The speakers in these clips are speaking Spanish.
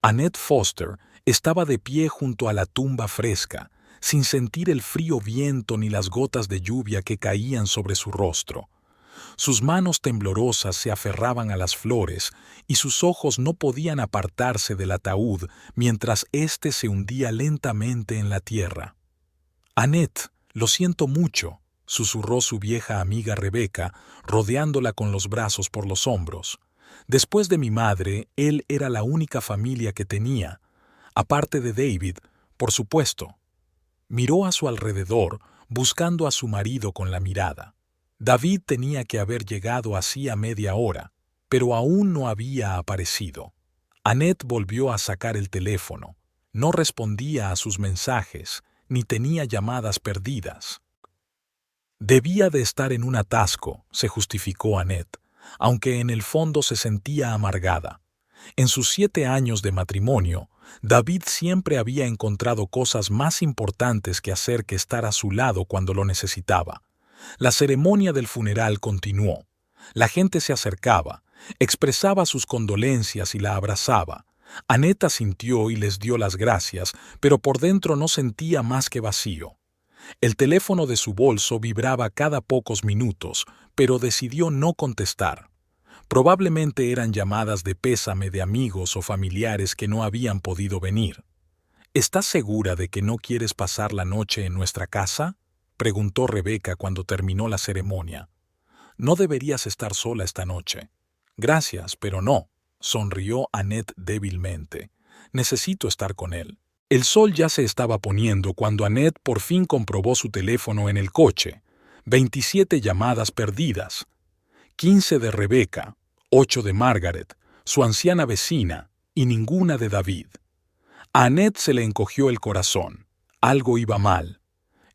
Annette Foster estaba de pie junto a la tumba fresca, sin sentir el frío viento ni las gotas de lluvia que caían sobre su rostro. Sus manos temblorosas se aferraban a las flores y sus ojos no podían apartarse del ataúd mientras éste se hundía lentamente en la tierra. «Annette, lo siento mucho», susurró su vieja amiga Rebecca, rodeándola con los brazos por los hombros. «Después de mi madre, él era la única familia que tenía, aparte de David, por supuesto». Miró a su alrededor, buscando a su marido con la mirada. David tenía que haber llegado hacía media hora, pero aún no había aparecido. Annette volvió a sacar el teléfono. No respondía a sus mensajes, ni tenía llamadas perdidas. Debía de estar en un atasco, se justificó Annette, aunque en el fondo se sentía amargada. En sus 7 años de matrimonio, David siempre había encontrado cosas más importantes que hacer que estar a su lado cuando lo necesitaba. La ceremonia del funeral continuó. La gente se acercaba, expresaba sus condolencias y la abrazaba. Annette asintió y les dio las gracias, pero por dentro no sentía más que vacío. El teléfono de su bolso vibraba cada pocos minutos, pero decidió no contestar. Probablemente eran llamadas de pésame de amigos o familiares que no habían podido venir. «¿Estás segura de que no quieres pasar la noche en nuestra casa?», preguntó Rebecca cuando terminó la ceremonia. «No deberías estar sola esta noche». «Gracias, pero no», sonrió Annette débilmente. «Necesito estar con él». El sol ya se estaba poniendo cuando Annette por fin comprobó su teléfono en el coche. 27 llamadas perdidas. 15 de Rebecca, 8 de Margaret, su anciana vecina, y ninguna de David. A Annette se le encogió el corazón. Algo iba mal.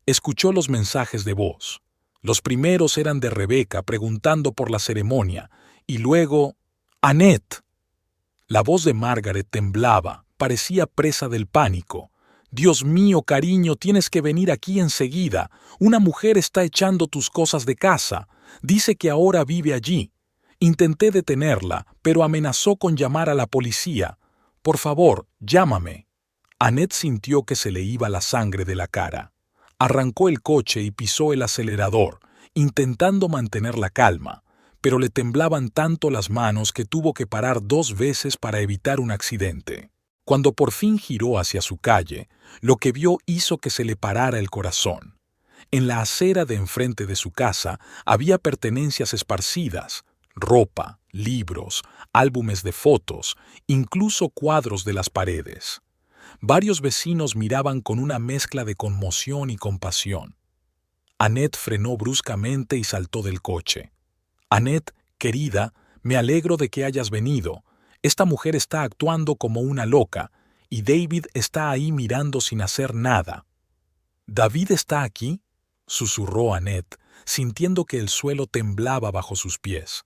Escuchó los mensajes de voz. Los primeros eran de Rebecca preguntando por la ceremonia, y luego, «Annette». La voz de Margaret temblaba, parecía presa del pánico. «Dios mío, cariño, tienes que venir aquí enseguida. Una mujer está echando tus cosas de casa. Dice que ahora vive allí. Intenté detenerla, pero amenazó con llamar a la policía. Por favor, llámame». Annette sintió que se le iba la sangre de la cara. Arrancó el coche y pisó el acelerador, intentando mantener la calma, pero le temblaban tanto las manos que tuvo que parar 2 veces para evitar un accidente. Cuando por fin giró hacia su calle, lo que vio hizo que se le parara el corazón. En la acera de enfrente de su casa había pertenencias esparcidas, ropa, libros, álbumes de fotos, incluso cuadros de las paredes. Varios vecinos miraban con una mezcla de conmoción y compasión. Annette frenó bruscamente y saltó del coche. «Annette, querida, me alegro de que hayas venido. Esta mujer está actuando como una loca, y David está ahí mirando sin hacer nada». «¿David está aquí?», susurró Annette, sintiendo que el suelo temblaba bajo sus pies.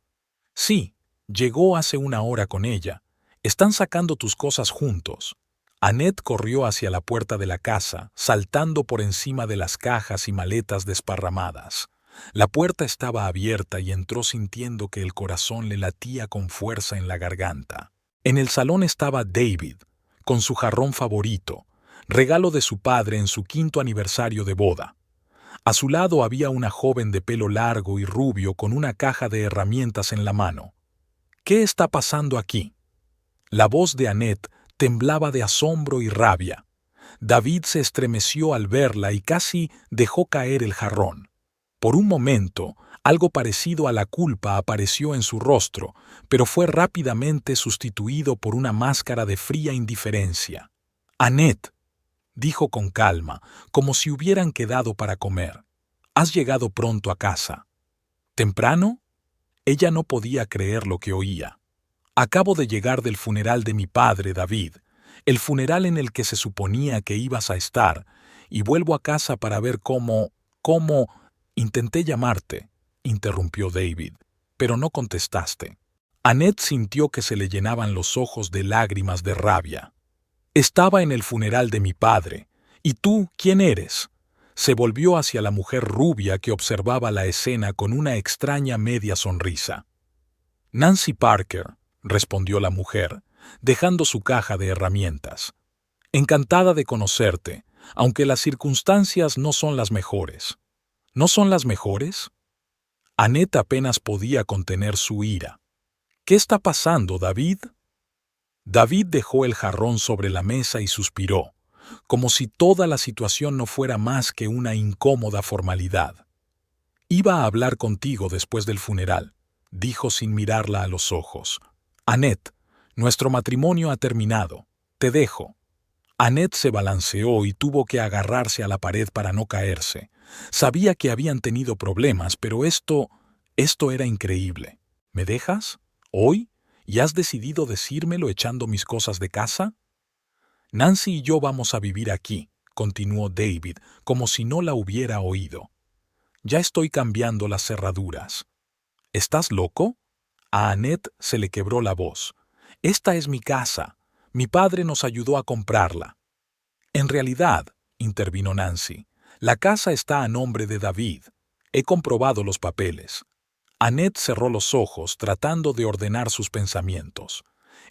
«Sí, llegó hace 1 hora con ella. Están sacando tus cosas juntos». Annette corrió hacia la puerta de la casa, saltando por encima de las cajas y maletas desparramadas. La puerta estaba abierta y entró sintiendo que el corazón le latía con fuerza en la garganta. En el salón estaba David, con su jarrón favorito, regalo de su padre en su 5º aniversario de boda. A su lado había una joven de pelo largo y rubio con una caja de herramientas en la mano. «¿Qué está pasando aquí?». La voz de Annette temblaba de asombro y rabia. David se estremeció al verla y casi dejó caer el jarrón. Por un momento, algo parecido a la culpa apareció en su rostro, pero fue rápidamente sustituido por una máscara de fría indiferencia. «Annette», dijo con calma, como si hubieran quedado para comer, «¿has llegado pronto a casa?». «¿Temprano?». Ella no podía creer lo que oía. «Acabo de llegar del funeral de mi padre, David, el funeral en el que se suponía que ibas a estar, y vuelvo a casa para ver cómo... Intenté llamarte», interrumpió David, «pero no contestaste». Annette sintió que se le llenaban los ojos de lágrimas de rabia. «Estaba en el funeral de mi padre. ¿Y tú quién eres?». Se volvió hacia la mujer rubia que observaba la escena con una extraña media sonrisa. «Nancy Parker», respondió la mujer, dejando su caja de herramientas. Encantada de conocerte, aunque las circunstancias no son las mejores. ¿No son las mejores? Annette apenas podía contener su ira. ¿Qué está pasando, David? David dejó el jarrón sobre la mesa y suspiró, como si toda la situación no fuera más que una incómoda formalidad. Iba a hablar contigo después del funeral, dijo sin mirarla a los ojos. Annette, nuestro matrimonio ha terminado. Te dejo. Annette se balanceó y tuvo que agarrarse a la pared para no caerse. Sabía que habían tenido problemas, pero esto era increíble. ¿Me dejas? ¿Hoy? ¿Y has decidido decírmelo echando mis cosas de casa? Nancy y yo vamos a vivir aquí, continuó David, como si no la hubiera oído. Ya estoy cambiando las cerraduras. ¿Estás loco? A Annette se le quebró la voz. Esta es mi casa. Mi padre nos ayudó a comprarla. En realidad, intervino Nancy, la casa está a nombre de David. He comprobado los papeles. Annette cerró los ojos tratando de ordenar sus pensamientos.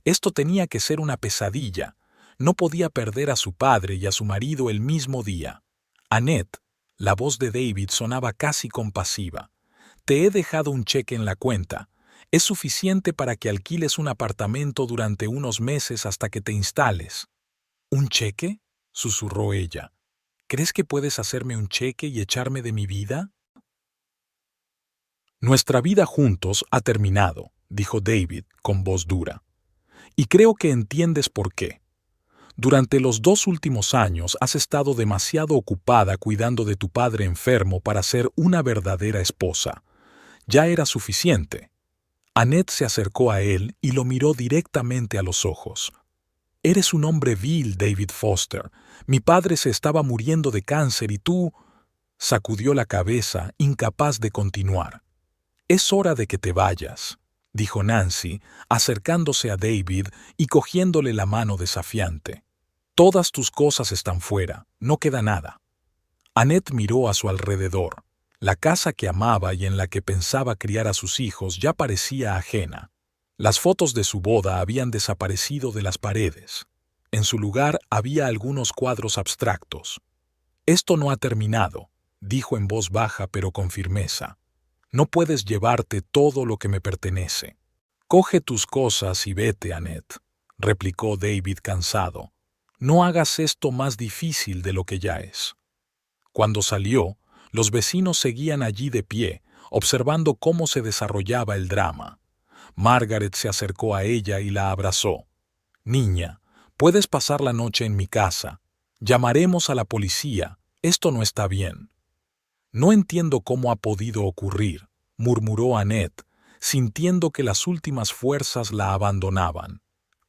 Esto tenía que ser una pesadilla. No podía perder a su padre y a su marido el mismo día. Annette, la voz de David sonaba casi compasiva. Te he dejado un cheque en la cuenta. Es suficiente para que alquiles un apartamento durante unos meses hasta que te instales. ¿Un cheque?, susurró ella. ¿Crees que puedes hacerme un cheque y echarme de mi vida? Nuestra vida juntos ha terminado, dijo David con voz dura. Y creo que entiendes por qué. Durante los 2 últimos años has estado demasiado ocupada cuidando de tu padre enfermo para ser una verdadera esposa. Ya era suficiente. Annette se acercó a él y lo miró directamente a los ojos. Eres un hombre vil, David Foster. Mi padre se estaba muriendo de cáncer y tú... Sacudió la cabeza, incapaz de continuar. Es hora de que te vayas, dijo Nancy, acercándose a David y cogiéndole la mano desafiante. Todas tus cosas están fuera, no queda nada. Annette miró a su alrededor. La casa que amaba y en la que pensaba criar a sus hijos ya parecía ajena. Las fotos de su boda habían desaparecido de las paredes. En su lugar había algunos cuadros abstractos. Esto no ha terminado, dijo en voz baja pero con firmeza. No puedes llevarte todo lo que me pertenece. Coge tus cosas y vete, Annette, replicó David cansado. No hagas esto más difícil de lo que ya es. Cuando salió, los vecinos seguían allí de pie, observando cómo se desarrollaba el drama. Margaret se acercó a ella y la abrazó. Niña, puedes pasar la noche en mi casa. Llamaremos a la policía. Esto no está bien. No entiendo cómo ha podido ocurrir, murmuró Annette, sintiendo que las últimas fuerzas la abandonaban.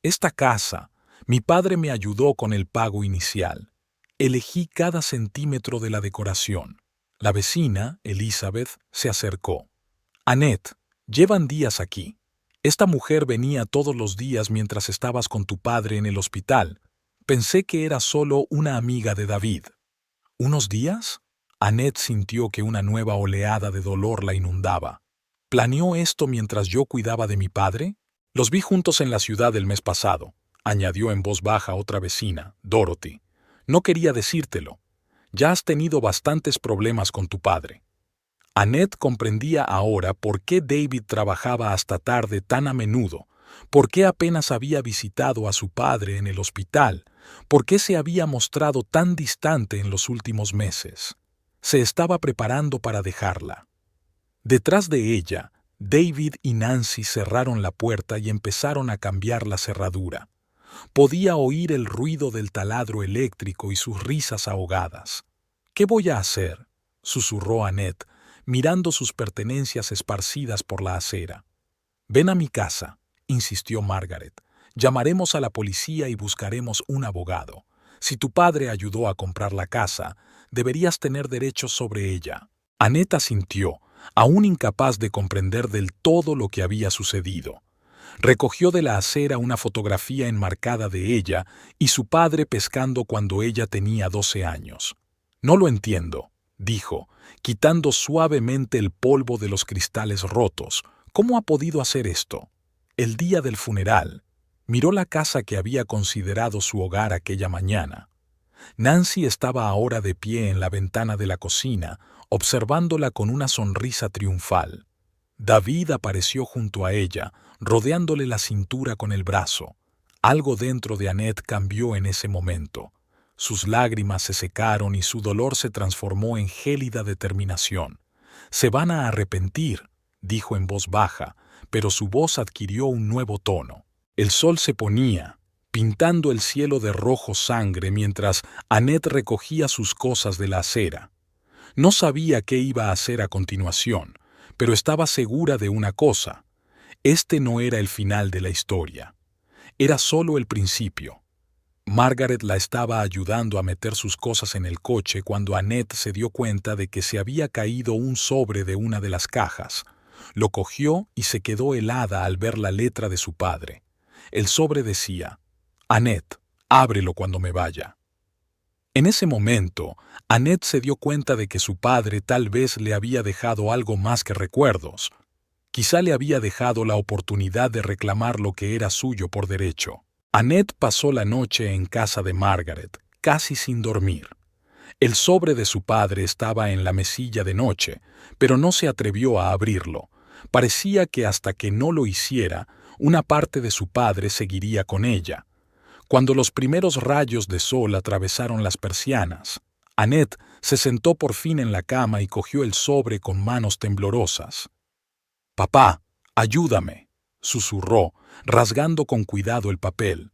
Esta casa, mi padre me ayudó con el pago inicial. Elegí cada centímetro de la decoración. La vecina, Elizabeth, se acercó. Annette, llevan días aquí. Esta mujer venía todos los días mientras estabas con tu padre en el hospital. Pensé que era solo una amiga de David. ¿Unos días? Annette sintió que una nueva oleada de dolor la inundaba. ¿Planeó esto mientras yo cuidaba de mi padre? Los vi juntos en la ciudad el mes pasado, añadió en voz baja otra vecina, Dorothy. No quería decírtelo. Ya has tenido bastantes problemas con tu padre. Annette comprendía ahora por qué David trabajaba hasta tarde tan a menudo, por qué apenas había visitado a su padre en el hospital, por qué se había mostrado tan distante en los últimos meses. Se estaba preparando para dejarla. Detrás de ella, David y Nancy cerraron la puerta y empezaron a cambiar la cerradura. Podía oír el ruido del taladro eléctrico y sus risas ahogadas. ¿Qué voy a hacer?, susurró Annette, mirando sus pertenencias esparcidas por la acera. Ven a mi casa, insistió Margaret. Llamaremos a la policía y buscaremos un abogado. Si tu padre ayudó a comprar la casa, deberías tener derechos sobre ella. Annette asintió, aún incapaz de comprender del todo lo que había sucedido. Recogió de la acera una fotografía enmarcada de ella y su padre pescando cuando ella tenía 12 años. No lo entiendo, dijo, quitando suavemente el polvo de los cristales rotos. ¿Cómo ha podido hacer esto? El día del funeral. Miró la casa que había considerado su hogar aquella mañana. Nancy estaba ahora de pie en la ventana de la cocina, observándola con una sonrisa triunfal. David apareció junto a ella, rodeándole la cintura con el brazo. Algo dentro de Annette cambió en ese momento. Sus lágrimas se secaron y su dolor se transformó en gélida determinación. «Se van a arrepentir», dijo en voz baja, pero su voz adquirió un nuevo tono. El sol se ponía, pintando el cielo de rojo sangre mientras Annette recogía sus cosas de la acera. No sabía qué iba a hacer a continuación, pero estaba segura de una cosa. Este no era el final de la historia. Era solo el principio. Margaret la estaba ayudando a meter sus cosas en el coche cuando Annette se dio cuenta de que se había caído un sobre de una de las cajas. Lo cogió y se quedó helada al ver la letra de su padre. El sobre decía: «Annette, ábrelo cuando me vaya». En ese momento, Annette se dio cuenta de que su padre tal vez le había dejado algo más que recuerdos. Quizá le había dejado la oportunidad de reclamar lo que era suyo por derecho. Annette pasó la noche en casa de Margaret, casi sin dormir. El sobre de su padre estaba en la mesilla de noche, pero no se atrevió a abrirlo. Parecía que hasta que no lo hiciera, una parte de su padre seguiría con ella. Cuando los primeros rayos de sol atravesaron las persianas, Annette se sentó por fin en la cama y cogió el sobre con manos temblorosas. «Papá, ayúdame», susurró, rasgando con cuidado el papel.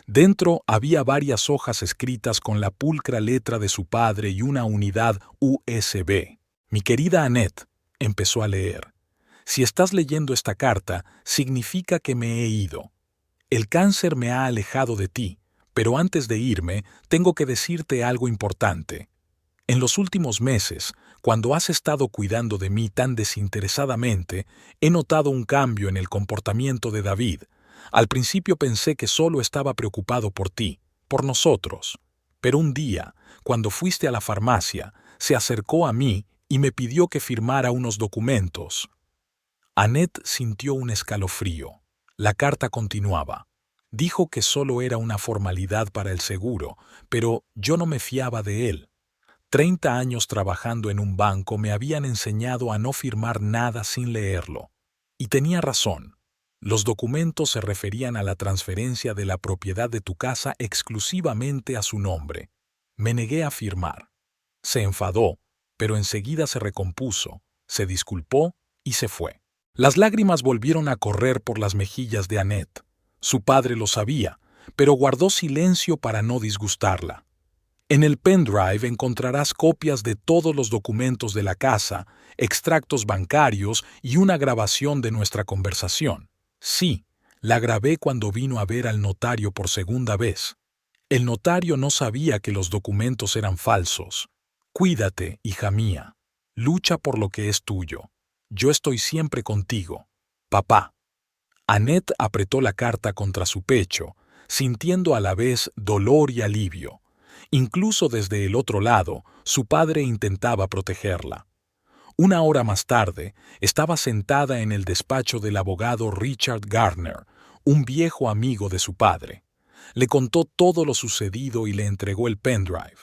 Dentro había varias hojas escritas con la pulcra letra de su padre y una unidad USB. «Mi querida Annette», empezó a leer, «si estás leyendo esta carta, significa que me he ido. El cáncer me ha alejado de ti, pero antes de irme, tengo que decirte algo importante. En los últimos meses, cuando has estado cuidando de mí tan desinteresadamente, he notado un cambio en el comportamiento de David. Al principio pensé que solo estaba preocupado por ti, por nosotros. Pero un día, cuando fuiste a la farmacia, se acercó a mí y me pidió que firmara unos documentos». Annette sintió un escalofrío. La carta continuaba. «Dijo que solo era una formalidad para el seguro, pero yo no me fiaba de él. 30 años trabajando en un banco me habían enseñado a no firmar nada sin leerlo. Y tenía razón. Los documentos se referían a la transferencia de la propiedad de tu casa exclusivamente a su nombre. Me negué a firmar. Se enfadó, pero enseguida se recompuso, se disculpó y se fue». Las lágrimas volvieron a correr por las mejillas de Annette. Su padre lo sabía, pero guardó silencio para no disgustarla. «En el pendrive encontrarás copias de todos los documentos de la casa, extractos bancarios y una grabación de nuestra conversación. Sí, la grabé cuando vino a ver al notario por segunda vez. El notario no sabía que los documentos eran falsos. Cuídate, hija mía. Lucha por lo que es tuyo. Yo estoy siempre contigo. Papá». Annette apretó la carta contra su pecho, sintiendo a la vez dolor y alivio. Incluso desde el otro lado, su padre intentaba protegerla. Una hora más tarde, estaba sentada en el despacho del abogado Richard Gardner, un viejo amigo de su padre. Le contó todo lo sucedido y le entregó el pendrive.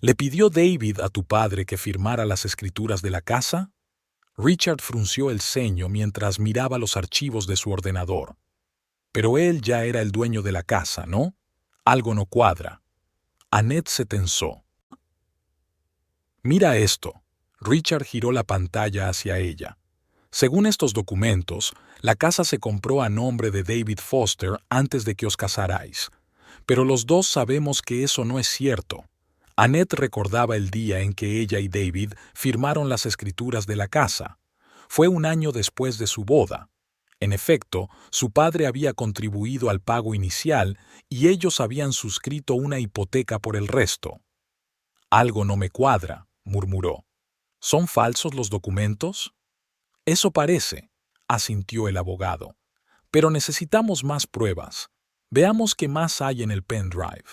«¿Le pidió David a tu padre que firmara las escrituras de la casa?». Richard frunció el ceño mientras miraba los archivos de su ordenador. «Pero él ya era el dueño de la casa, ¿no? Algo no cuadra». Annette se tensó. «Mira esto». Richard giró la pantalla hacia ella. «Según estos documentos, la casa se compró a nombre de David Foster antes de que os casarais. Pero los dos sabemos que eso no es cierto». Annette recordaba el día en que ella y David firmaron las escrituras de la casa. Fue un año después de su boda. En efecto, su padre había contribuido al pago inicial y ellos habían suscrito una hipoteca por el resto. «Algo no me cuadra», murmuró. «¿Son falsos los documentos?». «Eso parece», asintió el abogado. «Pero necesitamos más pruebas. Veamos qué más hay en el pendrive».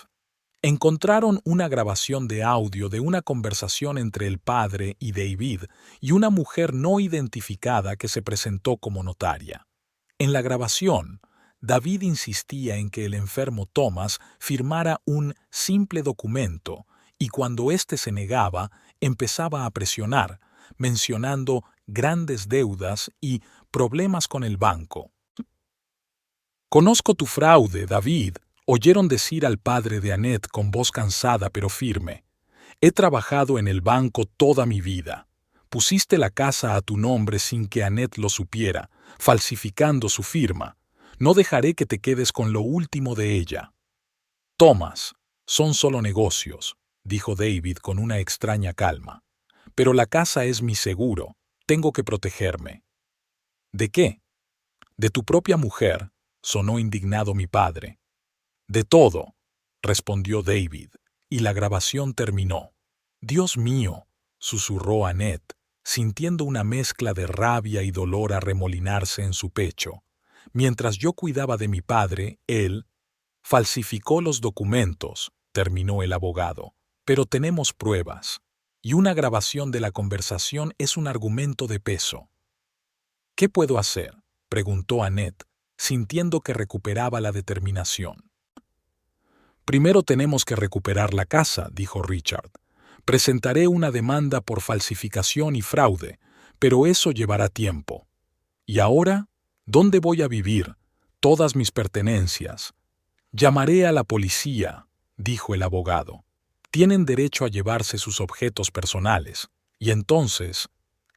Encontraron una grabación de audio de una conversación entre el padre y David y una mujer no identificada que se presentó como notaria. En la grabación, David insistía en que el enfermo Thomas firmara un simple documento y cuando éste se negaba, empezaba a presionar, mencionando grandes deudas y problemas con el banco. «Conozco tu fraude, David», oyeron decir al padre de Annette con voz cansada pero firme. «He trabajado en el banco toda mi vida. Pusiste la casa a tu nombre sin que Annette lo supiera, falsificando su firma. No dejaré que te quedes con lo último de ella». «Thomas, son solo negocios», dijo David con una extraña calma. «Pero la casa es mi seguro. Tengo que protegerme». «¿De qué?» «De tu propia mujer», sonó indignado mi padre. «De todo», respondió David, y la grabación terminó. «Dios mío», susurró Annette, sintiendo una mezcla de rabia y dolor arremolinarse en su pecho. «Mientras yo cuidaba de mi padre, él falsificó los documentos», terminó el abogado. «Pero tenemos pruebas, y una grabación de la conversación es un argumento de peso». «¿Qué puedo hacer?», preguntó Annette, sintiendo que recuperaba la determinación. «Primero tenemos que recuperar la casa», dijo Richard. «Presentaré una demanda por falsificación y fraude, pero eso llevará tiempo. ¿Y ahora? ¿Dónde voy a vivir? Todas mis pertenencias». «Llamaré a la policía», dijo el abogado. «Tienen derecho a llevarse sus objetos personales». Y entonces,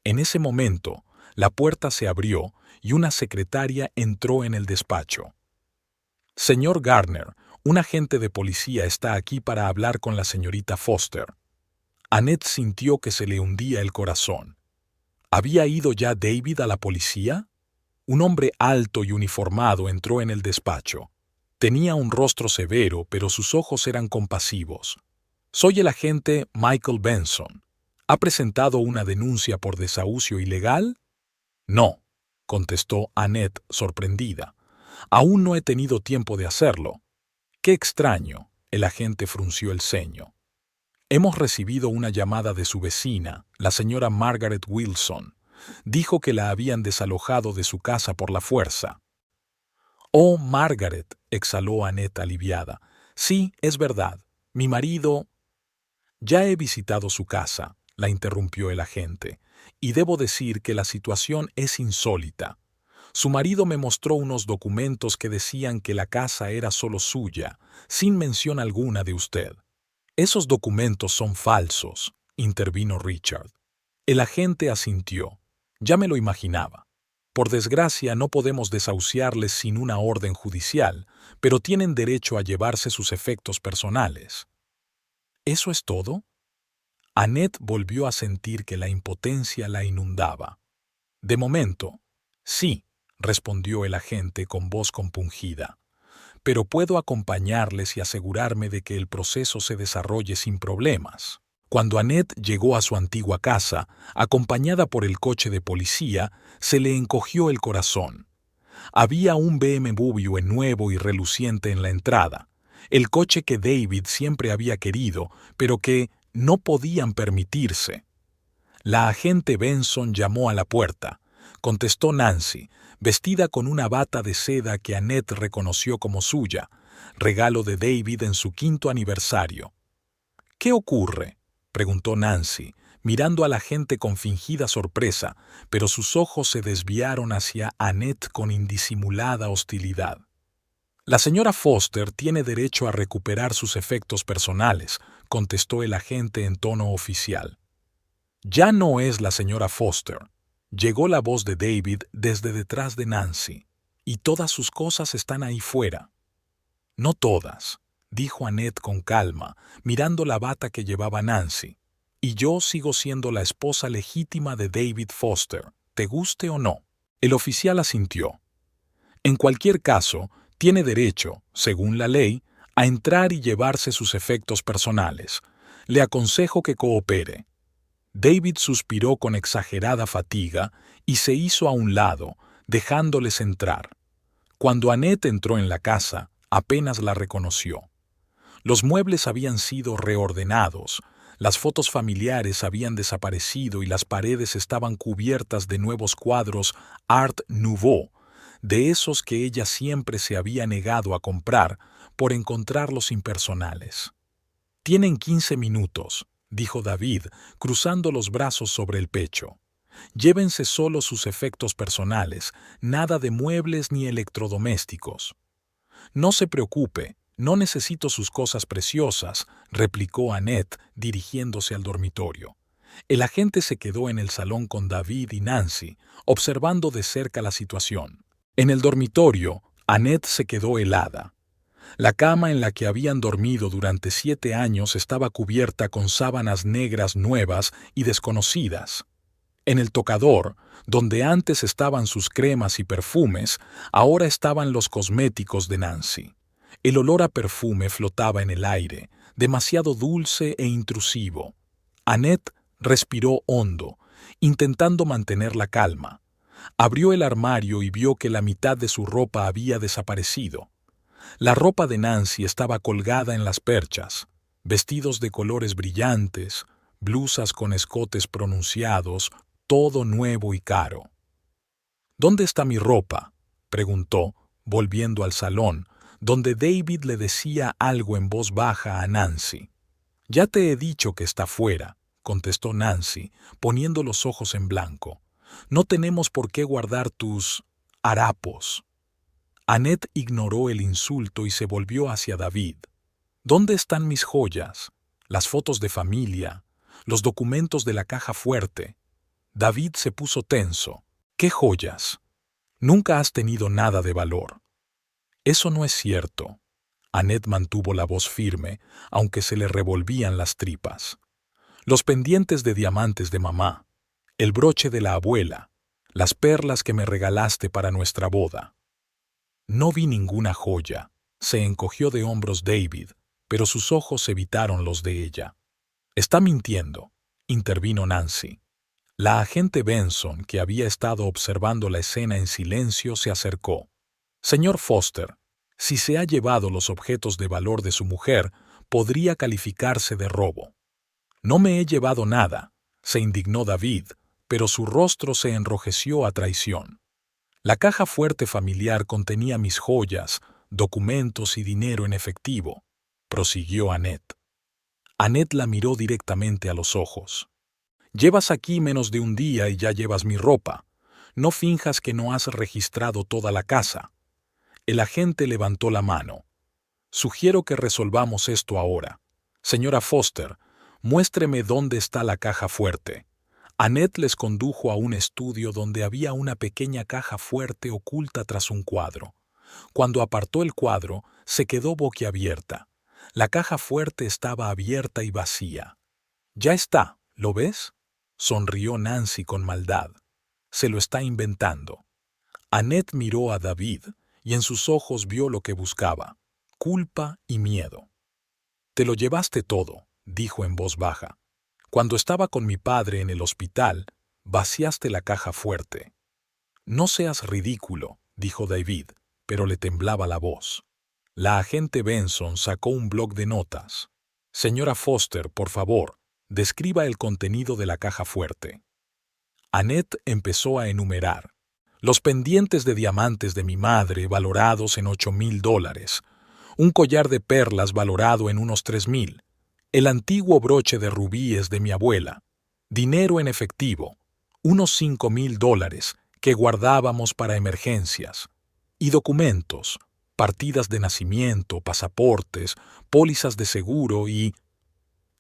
en ese momento, la puerta se abrió y una secretaria entró en el despacho. «Señor Gardner, un agente de policía está aquí para hablar con la señorita Foster». Annette sintió que se le hundía el corazón. ¿Había ido ya David a la policía? Un hombre alto y uniformado entró en el despacho. Tenía un rostro severo, pero sus ojos eran compasivos. «Soy el agente Michael Benson. ¿Ha presentado una denuncia por desahucio ilegal?» «No», contestó Annette sorprendida. «Aún no he tenido tiempo de hacerlo». «Qué extraño», el agente frunció el ceño. «Hemos recibido una llamada de su vecina, la señora Margaret Wilson. Dijo que la habían desalojado de su casa por la fuerza». «Oh, Margaret», exhaló Annette aliviada. «Sí, es verdad. Mi marido...» «Ya he visitado su casa», la interrumpió el agente, «y debo decir que la situación es insólita. Su marido me mostró unos documentos que decían que la casa era solo suya, sin mención alguna de usted». «Esos documentos son falsos», intervino Richard. El agente asintió. «Ya me lo imaginaba. Por desgracia no podemos desahuciarles sin una orden judicial, pero tienen derecho a llevarse sus efectos personales». «¿Eso es todo?» Annette volvió a sentir que la impotencia la inundaba. «De momento, sí», respondió el agente con voz compungida. «Pero puedo acompañarles y asegurarme de que el proceso se desarrolle sin problemas». Cuando Annette llegó a su antigua casa, acompañada por el coche de policía, se le encogió el corazón. Había un BMW nuevo y reluciente en la entrada, el coche que David siempre había querido, pero que no podían permitirse. La agente Benson llamó a la puerta. Contestó Nancy, vestida con una bata de seda que Annette reconoció como suya, regalo de David en su 5º aniversario. «¿Qué ocurre?», preguntó Nancy, mirando a la agente con fingida sorpresa, pero sus ojos se desviaron hacia Annette con indisimulada hostilidad. «La señora Foster tiene derecho a recuperar sus efectos personales», contestó el agente en tono oficial. «Ya no es la señora Foster», llegó la voz de David desde detrás de Nancy. «Y todas sus cosas están ahí fuera». «No todas», dijo Annette con calma, mirando la bata que llevaba Nancy. «Y yo sigo siendo la esposa legítima de David Foster, te guste o no». El oficial asintió. «En cualquier caso, tiene derecho, según la ley, a entrar y llevarse sus efectos personales. Le aconsejo que coopere». David suspiró con exagerada fatiga y se hizo a un lado, dejándoles entrar. Cuando Annette entró en la casa, apenas la reconoció. Los muebles habían sido reordenados, las fotos familiares habían desaparecido y las paredes estaban cubiertas de nuevos cuadros Art Nouveau, de esos que ella siempre se había negado a comprar por encontrarlos impersonales. «Tienen 15 minutos», dijo David, cruzando los brazos sobre el pecho. «Llévense solo sus efectos personales, nada de muebles ni electrodomésticos». «No se preocupe, no necesito sus cosas preciosas», replicó Annette, dirigiéndose al dormitorio. El agente se quedó en el salón con David y Nancy, observando de cerca la situación. En el dormitorio, Annette se quedó helada. La cama en la que habían dormido durante 7 años estaba cubierta con sábanas negras nuevas y desconocidas. En el tocador, donde antes estaban sus cremas y perfumes, ahora estaban los cosméticos de Nancy. El olor a perfume flotaba en el aire, demasiado dulce e intrusivo. Annette respiró hondo, intentando mantener la calma. Abrió el armario y vio que la mitad de su ropa había desaparecido. La ropa de Nancy estaba colgada en las perchas, vestidos de colores brillantes, blusas con escotes pronunciados, todo nuevo y caro. «¿Dónde está mi ropa?», preguntó, volviendo al salón, donde David le decía algo en voz baja a Nancy. «Ya te he dicho que está fuera», contestó Nancy, poniendo los ojos en blanco. «No tenemos por qué guardar tus harapos». Annette ignoró el insulto y se volvió hacia David. «¿Dónde están mis joyas? Las fotos de familia, los documentos de la caja fuerte». David se puso tenso. «¿Qué joyas? Nunca has tenido nada de valor». «Eso no es cierto». Annette mantuvo la voz firme, aunque se le revolvían las tripas. «Los pendientes de diamantes de mamá, el broche de la abuela, las perlas que me regalaste para nuestra boda». «No vi ninguna joya», se encogió de hombros David, pero sus ojos evitaron los de ella. «Está mintiendo», intervino Nancy. La agente Benson, que había estado observando la escena en silencio, se acercó. «Señor Foster, si se ha llevado los objetos de valor de su mujer, podría calificarse de robo». «No me he llevado nada», se indignó David, pero su rostro se enrojeció a traición. «La caja fuerte familiar contenía mis joyas, documentos y dinero en efectivo», prosiguió Annette. Annette la miró directamente a los ojos. «Llevas aquí menos de un día y ya llevas mi ropa. No finjas que no has registrado toda la casa». El agente levantó la mano. «Sugiero que resolvamos esto ahora. Señora Foster, muéstreme dónde está la caja fuerte». Annette les condujo a un estudio donde había una pequeña caja fuerte oculta tras un cuadro. Cuando apartó el cuadro, se quedó boquiabierta. La caja fuerte estaba abierta y vacía. «Ya está, ¿lo ves?», sonrió Nancy con maldad. «Se lo está inventando». Annette miró a David y en sus ojos vio lo que buscaba: culpa y miedo. «Te lo llevaste todo», dijo en voz baja. «Cuando estaba con mi padre en el hospital, vaciaste la caja fuerte». «No seas ridículo», dijo David, pero le temblaba la voz. La agente Benson sacó un bloc de notas. «Señora Foster, por favor, describa el contenido de la caja fuerte». Annette empezó a enumerar. «Los pendientes de diamantes de mi madre valorados en $8,000, un collar de perlas valorado en unos $3,000, el antiguo broche de rubíes de mi abuela, dinero en efectivo, unos $5,000 que guardábamos para emergencias, y documentos, partidas de nacimiento, pasaportes, pólizas de seguro y...».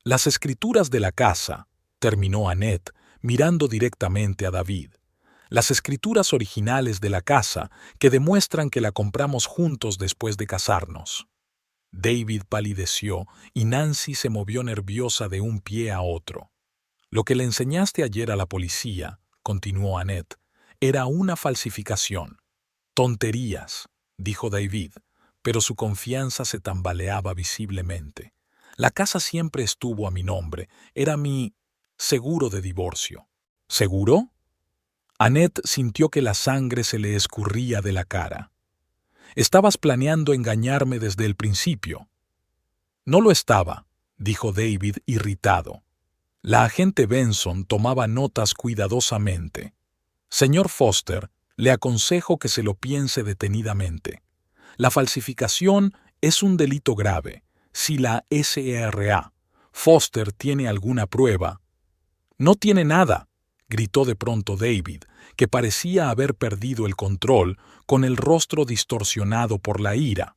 «Las escrituras de la casa», terminó Annette, mirando directamente a David. «Las escrituras originales de la casa que demuestran que la compramos juntos después de casarnos». David palideció y Nancy se movió nerviosa de un pie a otro. «Lo que le enseñaste ayer a la policía», continuó Annette, «era una falsificación». «Tonterías», dijo David, pero su confianza se tambaleaba visiblemente. «La casa siempre estuvo a mi nombre, era mi seguro de divorcio». «¿Seguro?». Annette sintió que la sangre se le escurría de la cara. «Estabas planeando engañarme desde el principio». «No lo estaba», dijo David irritado. La agente Benson tomaba notas cuidadosamente. «Señor Foster, Le aconsejo que se lo piense detenidamente. La falsificación es un delito grave. Si la SRA, Foster, tiene alguna prueba. No tiene nada, gritó de pronto David, que parecía haber perdido el control, con el rostro distorsionado por la ira.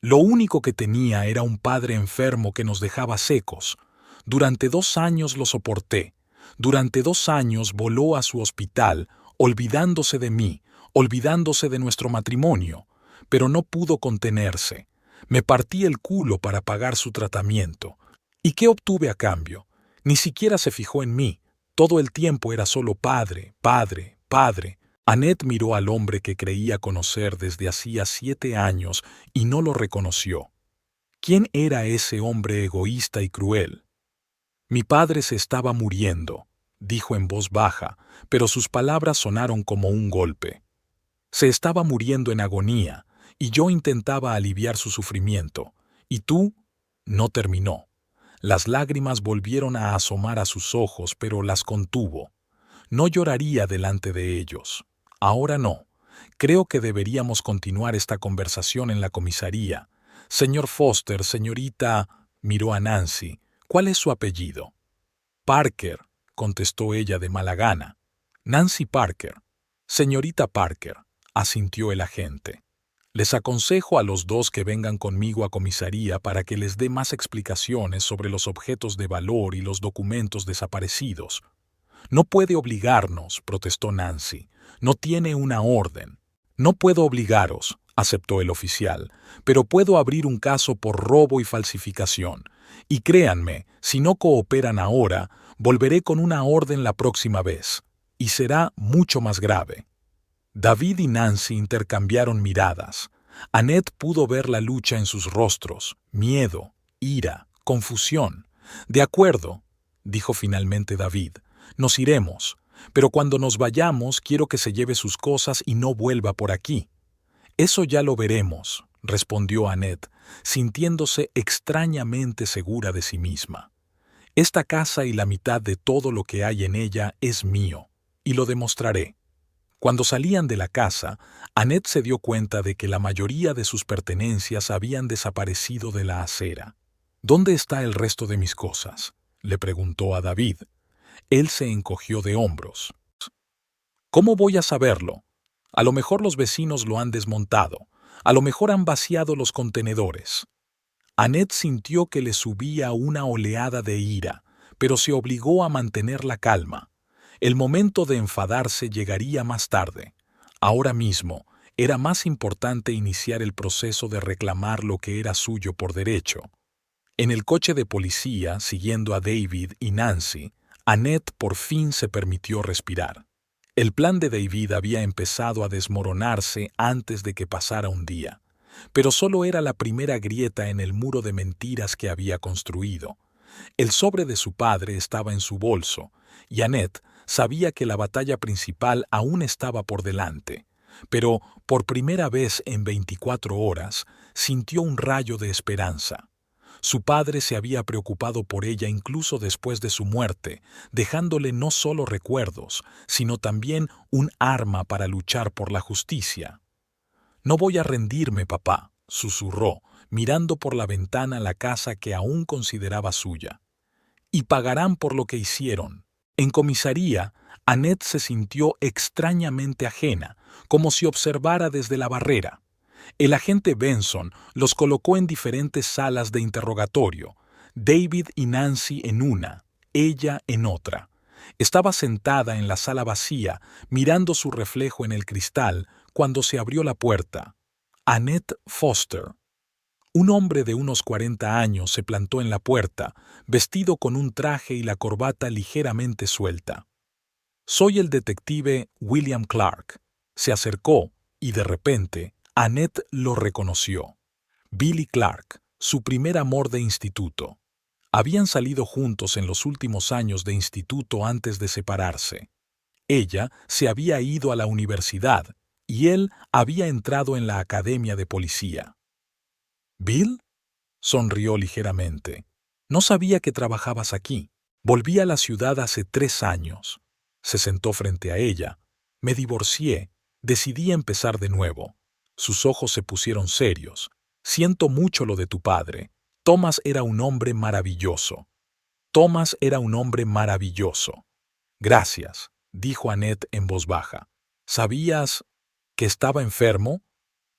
Lo único que tenía era un padre enfermo que nos dejaba secos. Durante 2 años lo soporté. Durante 2 años voló a su hospital, olvidándose de mí, olvidándose de nuestro matrimonio, pero no pudo contenerse. Me partí el culo para pagar su tratamiento. ¿Y qué obtuve a cambio? Ni siquiera se fijó en mí. Todo el tiempo era solo padre, padre, padre. Annette miró al hombre que creía conocer desde hacía 7 años y no lo reconoció. ¿Quién era ese hombre egoísta y cruel? Mi padre se estaba muriendo, dijo en voz baja, pero sus palabras sonaron como un golpe. Se estaba muriendo en agonía, y yo intentaba aliviar su sufrimiento. ¿Y tú? No terminó. Las lágrimas volvieron a asomar a sus ojos, pero las contuvo. No lloraría delante de ellos. Ahora no. Creo que deberíamos continuar esta conversación en la comisaría. Señor Foster, señorita... Miró a Nancy. ¿Cuál es su apellido? Parker, contestó ella de mala gana. Nancy Parker. Señorita Parker, asintió el agente. Les aconsejo a los dos que vengan conmigo a comisaría para que les dé más explicaciones sobre los objetos de valor y los documentos desaparecidos. No puede obligarnos, protestó Nancy. No tiene una orden. No puedo obligaros, aceptó el oficial, pero puedo abrir un caso por robo y falsificación. Y créanme, si no cooperan ahora, volveré con una orden la próxima vez. Y será mucho más grave. David y Nancy intercambiaron miradas. Annette pudo ver la lucha en sus rostros, miedo, ira, confusión. De acuerdo, dijo finalmente David, nos iremos, pero cuando nos vayamos quiero que se lleve sus cosas y no vuelva por aquí. Eso ya lo veremos, respondió Annette, sintiéndose extrañamente segura de sí misma. Esta casa y la mitad de todo lo que hay en ella es mío, y lo demostraré. Cuando salían de la casa, Annette se dio cuenta de que la mayoría de sus pertenencias habían desaparecido de la acera. ¿Dónde está el resto de mis cosas?, le preguntó a David. Él se encogió de hombros. ¿Cómo voy a saberlo? A lo mejor los vecinos lo han desmontado. A lo mejor han vaciado los contenedores. Annette sintió que le subía una oleada de ira, pero se obligó a mantener la calma. El momento de enfadarse llegaría más tarde. Ahora mismo, era más importante iniciar el proceso de reclamar lo que era suyo por derecho. En el coche de policía, siguiendo a David y Nancy, Annette por fin se permitió respirar. El plan de David había empezado a desmoronarse antes de que pasara un día, pero solo era la primera grieta en el muro de mentiras que había construido. El sobre de su padre estaba en su bolso, y Annette sabía que la batalla principal aún estaba por delante, pero por primera vez en 24 horas sintió un rayo de esperanza. Su padre se había preocupado por ella incluso después de su muerte, dejándole no solo recuerdos, sino también un arma para luchar por la justicia. «No voy a rendirme, papá», susurró, mirando por la ventana la casa que aún consideraba suya. «Y pagarán por lo que hicieron». En comisaría, Annette se sintió extrañamente ajena, como si observara desde la barrera. El agente Benson los colocó en diferentes salas de interrogatorio, David y Nancy en una, ella en otra. Estaba sentada en la sala vacía, mirando su reflejo en el cristal, cuando se abrió la puerta. Annette Foster. Un hombre de unos 40 años se plantó en la puerta, vestido con un traje y la corbata ligeramente suelta. «Soy el detective William Clark». Se acercó y, de repente, Annette lo reconoció. Billy Clark, su primer amor de instituto. Habían salido juntos en los últimos años de instituto antes de separarse. Ella se había ido a la universidad y él había entrado en la academia de policía. «¿Bill?», sonrió ligeramente. «No sabía que trabajabas aquí. Volví a la ciudad hace 3 años». Se sentó frente a ella. «Me divorcié. Decidí empezar de nuevo. Sus ojos se pusieron serios. Siento mucho lo de tu padre. Thomas era un hombre maravilloso. Thomas era un hombre maravilloso. Gracias, dijo Annette en voz baja. ¿Sabías que estaba enfermo?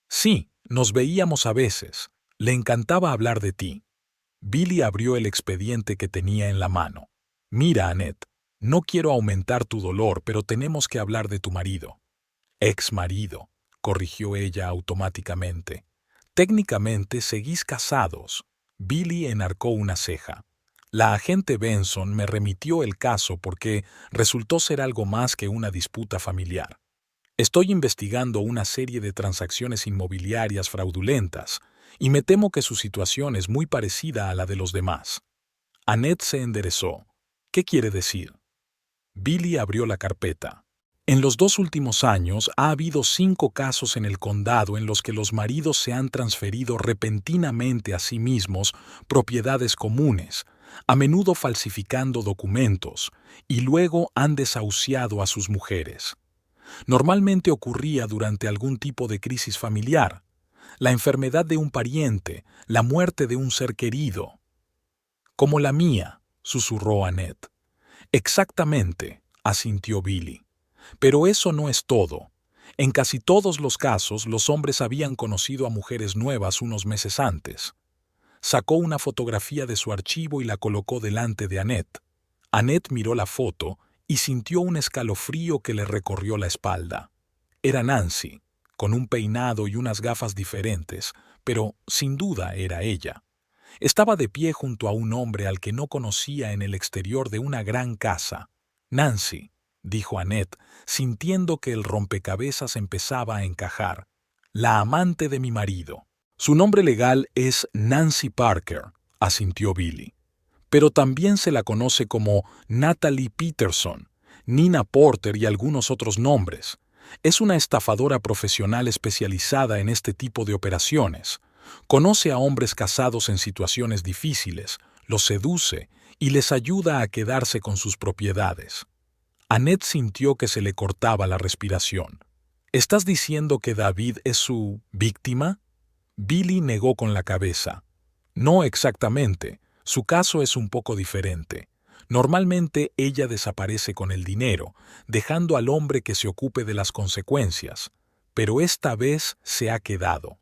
Sí, nos veíamos a veces. Le encantaba hablar de ti. Billy abrió el expediente que tenía en la mano. Mira, Annette, no quiero aumentar tu dolor, pero tenemos que hablar de tu marido. Ex marido, corrigió ella automáticamente. Técnicamente seguís casados. Billy enarcó una ceja. La agente Benson me remitió el caso porque resultó ser algo más que una disputa familiar. Estoy investigando una serie de transacciones inmobiliarias fraudulentas y me temo que su situación es muy parecida a la de los demás. Annette se enderezó. ¿Qué quiere decir? Billy abrió la carpeta. En los 2 últimos años ha habido 5 casos en el condado en los que los maridos se han transferido repentinamente a sí mismos propiedades comunes, a menudo falsificando documentos, y luego han desahuciado a sus mujeres. Normalmente ocurría durante algún tipo de crisis familiar, la enfermedad de un pariente, la muerte de un ser querido. Como la mía, susurró Annette. Exactamente, asintió Billy. Pero eso no es todo. En casi todos los casos, los hombres habían conocido a mujeres nuevas unos meses antes. Sacó una fotografía de su archivo y la colocó delante de Annette. Annette miró la foto y sintió un escalofrío que le recorrió la espalda. Era Nancy, con un peinado y unas gafas diferentes, pero sin duda era ella. Estaba de pie junto a un hombre al que no conocía en el exterior de una gran casa. Nancy, dijo Annette, sintiendo que el rompecabezas empezaba a encajar. La amante de mi marido. Su nombre legal es Nancy Parker, asintió Billy. Pero también se la conoce como Natalie Peterson, Nina Porter y algunos otros nombres. Es una estafadora profesional especializada en este tipo de operaciones. Conoce a hombres casados en situaciones difíciles, los seduce y les ayuda a quedarse con sus propiedades. Annette sintió que se le cortaba la respiración. ¿Estás diciendo que David es su víctima? Billy negó con la cabeza. No exactamente. Su caso es un poco diferente. Normalmente ella desaparece con el dinero, dejando al hombre que se ocupe de las consecuencias. Pero esta vez se ha quedado.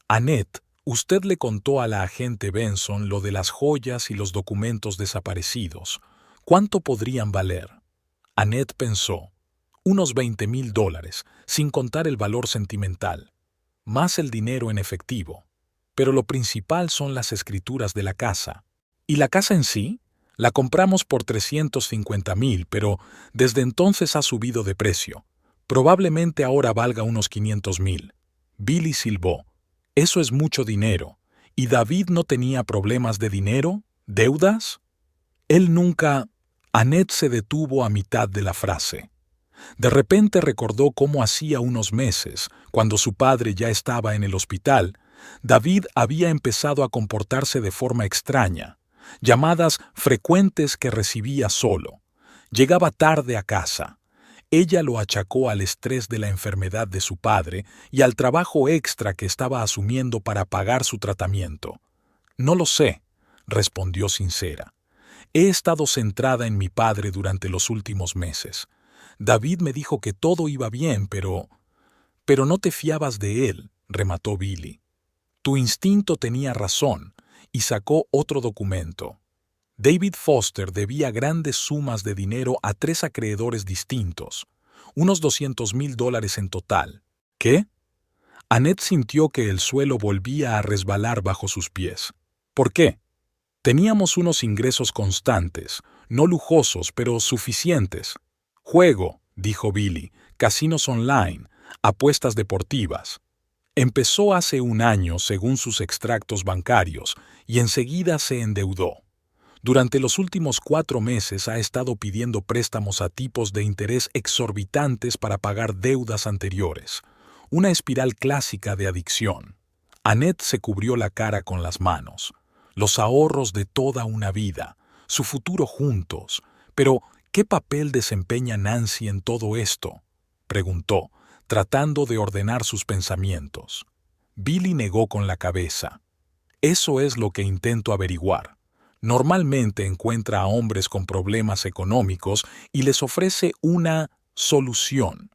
Annette, usted le contó a la agente Benson lo de las joyas y los documentos desaparecidos. ¿Cuánto podrían valer? Annette pensó. Unos $20,000, sin contar el valor sentimental. Más el dinero en efectivo. Pero lo principal son las escrituras de la casa. ¿Y la casa en sí? La compramos por $350,000, pero desde entonces ha subido de precio. Probablemente ahora valga unos $500,000. Billy silbó. Eso es mucho dinero. ¿Y David no tenía problemas de dinero? ¿Deudas? Él nunca... Annette se detuvo a mitad de la frase. De repente recordó cómo hacía unos meses, cuando su padre ya estaba en el hospital, David había empezado a comportarse de forma extraña, llamadas frecuentes que recibía solo. Llegaba tarde a casa. Ella lo achacó al estrés de la enfermedad de su padre y al trabajo extra que estaba asumiendo para pagar su tratamiento. No lo sé, respondió sincera. He estado centrada en mi padre durante los últimos meses. David me dijo que todo iba bien, pero no te fiabas de él, remató Billy. Tu instinto tenía razón, y sacó otro documento. David Foster debía grandes sumas de dinero a 3 acreedores distintos, unos $200,000 en total. ¿Qué? Annette sintió que el suelo volvía a resbalar bajo sus pies. ¿Por qué? Teníamos unos ingresos constantes, no lujosos, pero suficientes. Juego, dijo Billy, casinos online, apuestas deportivas. Empezó hace un año, según sus extractos bancarios, y enseguida se endeudó. Durante los últimos 4 meses ha estado pidiendo préstamos a tipos de interés exorbitantes para pagar deudas anteriores. Una espiral clásica de adicción. Annette se cubrió la cara con las manos. Los ahorros de toda una vida, su futuro juntos. Pero, ¿qué papel desempeña Nancy en todo esto?, preguntó, tratando de ordenar sus pensamientos. Billy negó con la cabeza. Eso es lo que intento averiguar. Normalmente encuentra a hombres con problemas económicos y les ofrece una solución: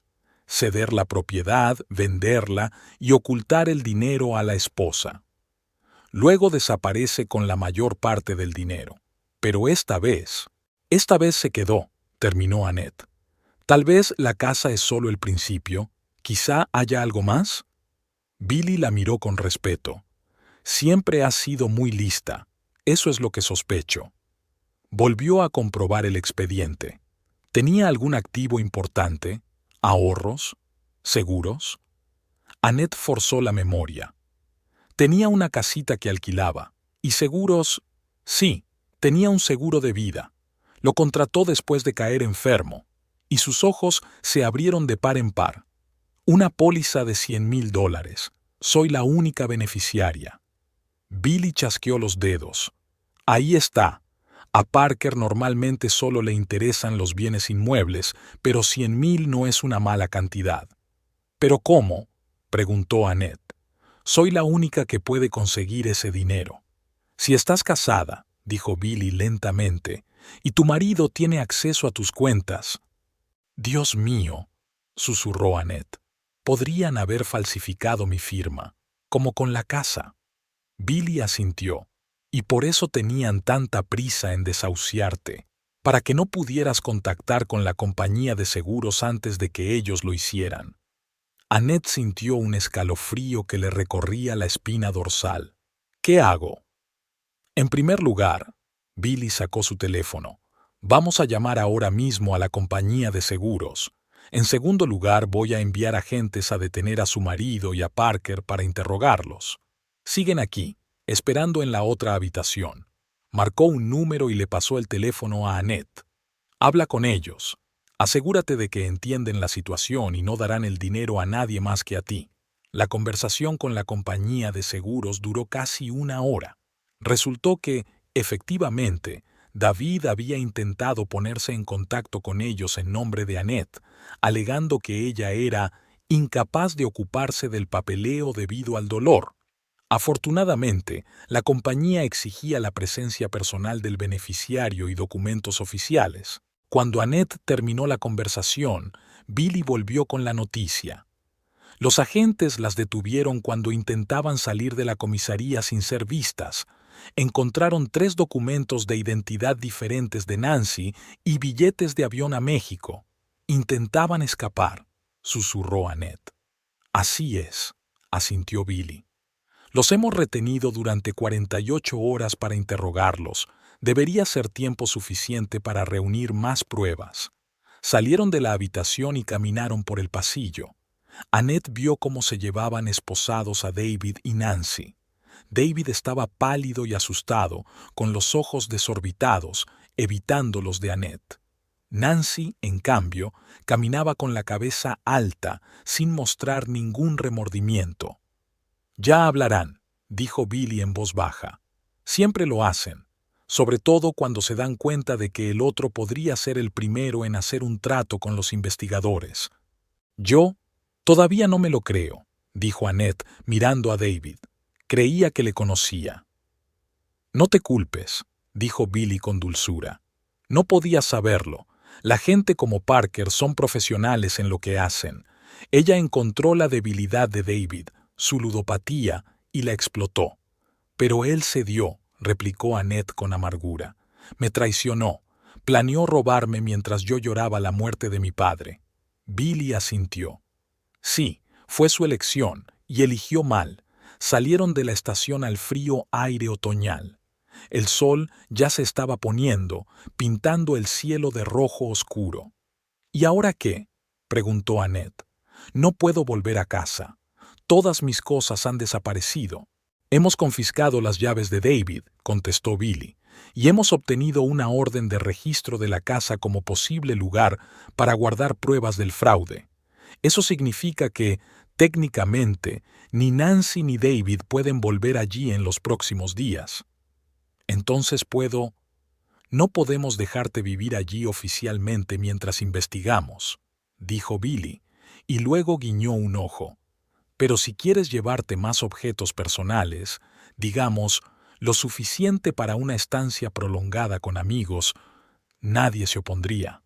ceder la propiedad, venderla y ocultar el dinero a la esposa. Luego desaparece con la mayor parte del dinero. Pero esta vez se quedó, terminó Annette. Tal vez la casa es solo el principio. ¿Quizá haya algo más? Billy la miró con respeto. Siempre has sido muy lista. Eso es lo que sospecho. Volvió a comprobar el expediente. ¿Tenía algún activo importante? ¿Ahorros? ¿Seguros? Annette forzó la memoria. Tenía una casita que alquilaba. ¿Y seguros? Sí, tenía un seguro de vida. Lo contrató después de caer enfermo, y sus ojos se abrieron de par en par. Una póliza de $100,000. Soy la única beneficiaria. Billy chasqueó los dedos. Ahí está. A Parker normalmente solo le interesan los bienes inmuebles, pero 100,000 no es una mala cantidad. ¿Pero cómo?, preguntó Annette. Soy la única que puede conseguir ese dinero. Si estás casada, dijo Billy lentamente, y tu marido tiene acceso a tus cuentas. Dios mío, susurró Annette. Podrían haber falsificado mi firma, como con la casa. Billy asintió. Y por eso tenían tanta prisa en desahuciarte, para que no pudieras contactar con la compañía de seguros antes de que ellos lo hicieran. Annette sintió un escalofrío que le recorría la espina dorsal. ¿Qué hago? En primer lugar, Billy sacó su teléfono. Vamos a llamar ahora mismo a la compañía de seguros. En segundo lugar, voy a enviar agentes a detener a su marido y a Parker para interrogarlos. Siguen aquí, esperando en la otra habitación. Marcó un número y le pasó el teléfono a Annette. Habla con ellos. Asegúrate de que entienden la situación y no darán el dinero a nadie más que a ti. La conversación con la compañía de seguros duró casi 1 hora. Resultó que, efectivamente, David había intentado ponerse en contacto con ellos en nombre de Annette, alegando que ella era incapaz de ocuparse del papeleo debido al dolor. Afortunadamente, la compañía exigía la presencia personal del beneficiario y documentos oficiales. Cuando Annette terminó la conversación, Billy volvió con la noticia. Los agentes las detuvieron cuando intentaban salir de la comisaría sin ser vistas. Encontraron 3 documentos de identidad diferentes de Nancy y billetes de avión a México. Intentaban escapar, susurró Annette. Así es, asintió Billy. Los hemos retenido durante 48 horas para interrogarlos. Debería ser tiempo suficiente para reunir más pruebas. Salieron de la habitación y caminaron por el pasillo. Annette vio cómo se llevaban esposados a David y Nancy. David estaba pálido y asustado, con los ojos desorbitados, evitando los de Annette. Nancy, en cambio, caminaba con la cabeza alta, sin mostrar ningún remordimiento. Ya hablarán, dijo Billy en voz baja. Siempre lo hacen, sobre todo cuando se dan cuenta de que el otro podría ser el primero en hacer un trato con los investigadores. Yo todavía no me lo creo, dijo Annette mirando a David. Creía que le conocía. No te culpes, dijo Billy con dulzura. No podías saberlo. La gente como Parker son profesionales en lo que hacen. Ella encontró la debilidad de David, su ludopatía, y la explotó. Pero él cedió, replicó Annette con amargura. Me traicionó. Planeó robarme mientras yo lloraba la muerte de mi padre. Billy asintió. Sí, fue su elección, y eligió mal. Salieron de la estación al frío aire otoñal. El sol ya se estaba poniendo, pintando el cielo de rojo oscuro. ¿Y ahora qué?, preguntó Annette. No puedo volver a casa. Todas mis cosas han desaparecido. Hemos confiscado las llaves de David, contestó Billy, y hemos obtenido una orden de registro de la casa como posible lugar para guardar pruebas del fraude. Eso significa que, técnicamente, ni Nancy ni David pueden volver allí en los próximos días. Entonces no podemos dejarte vivir allí oficialmente mientras investigamos, dijo Billy, y luego guiñó un ojo. Pero si quieres llevarte más objetos personales, digamos, lo suficiente para una estancia prolongada con amigos, nadie se opondría.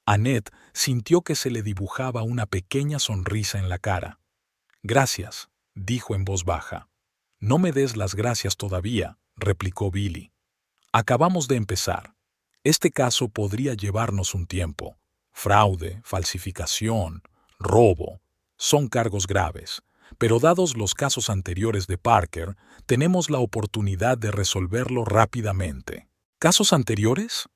Annette sintió que se le dibujaba una pequeña sonrisa en la cara. «Gracias», dijo en voz baja. «No me des las gracias todavía», replicó Billy. «Acabamos de empezar. Este caso podría llevarnos un tiempo. Fraude, falsificación, robo, son cargos graves. Pero dados los casos anteriores de Parker, tenemos la oportunidad de resolverlo rápidamente». ¿Casos anteriores?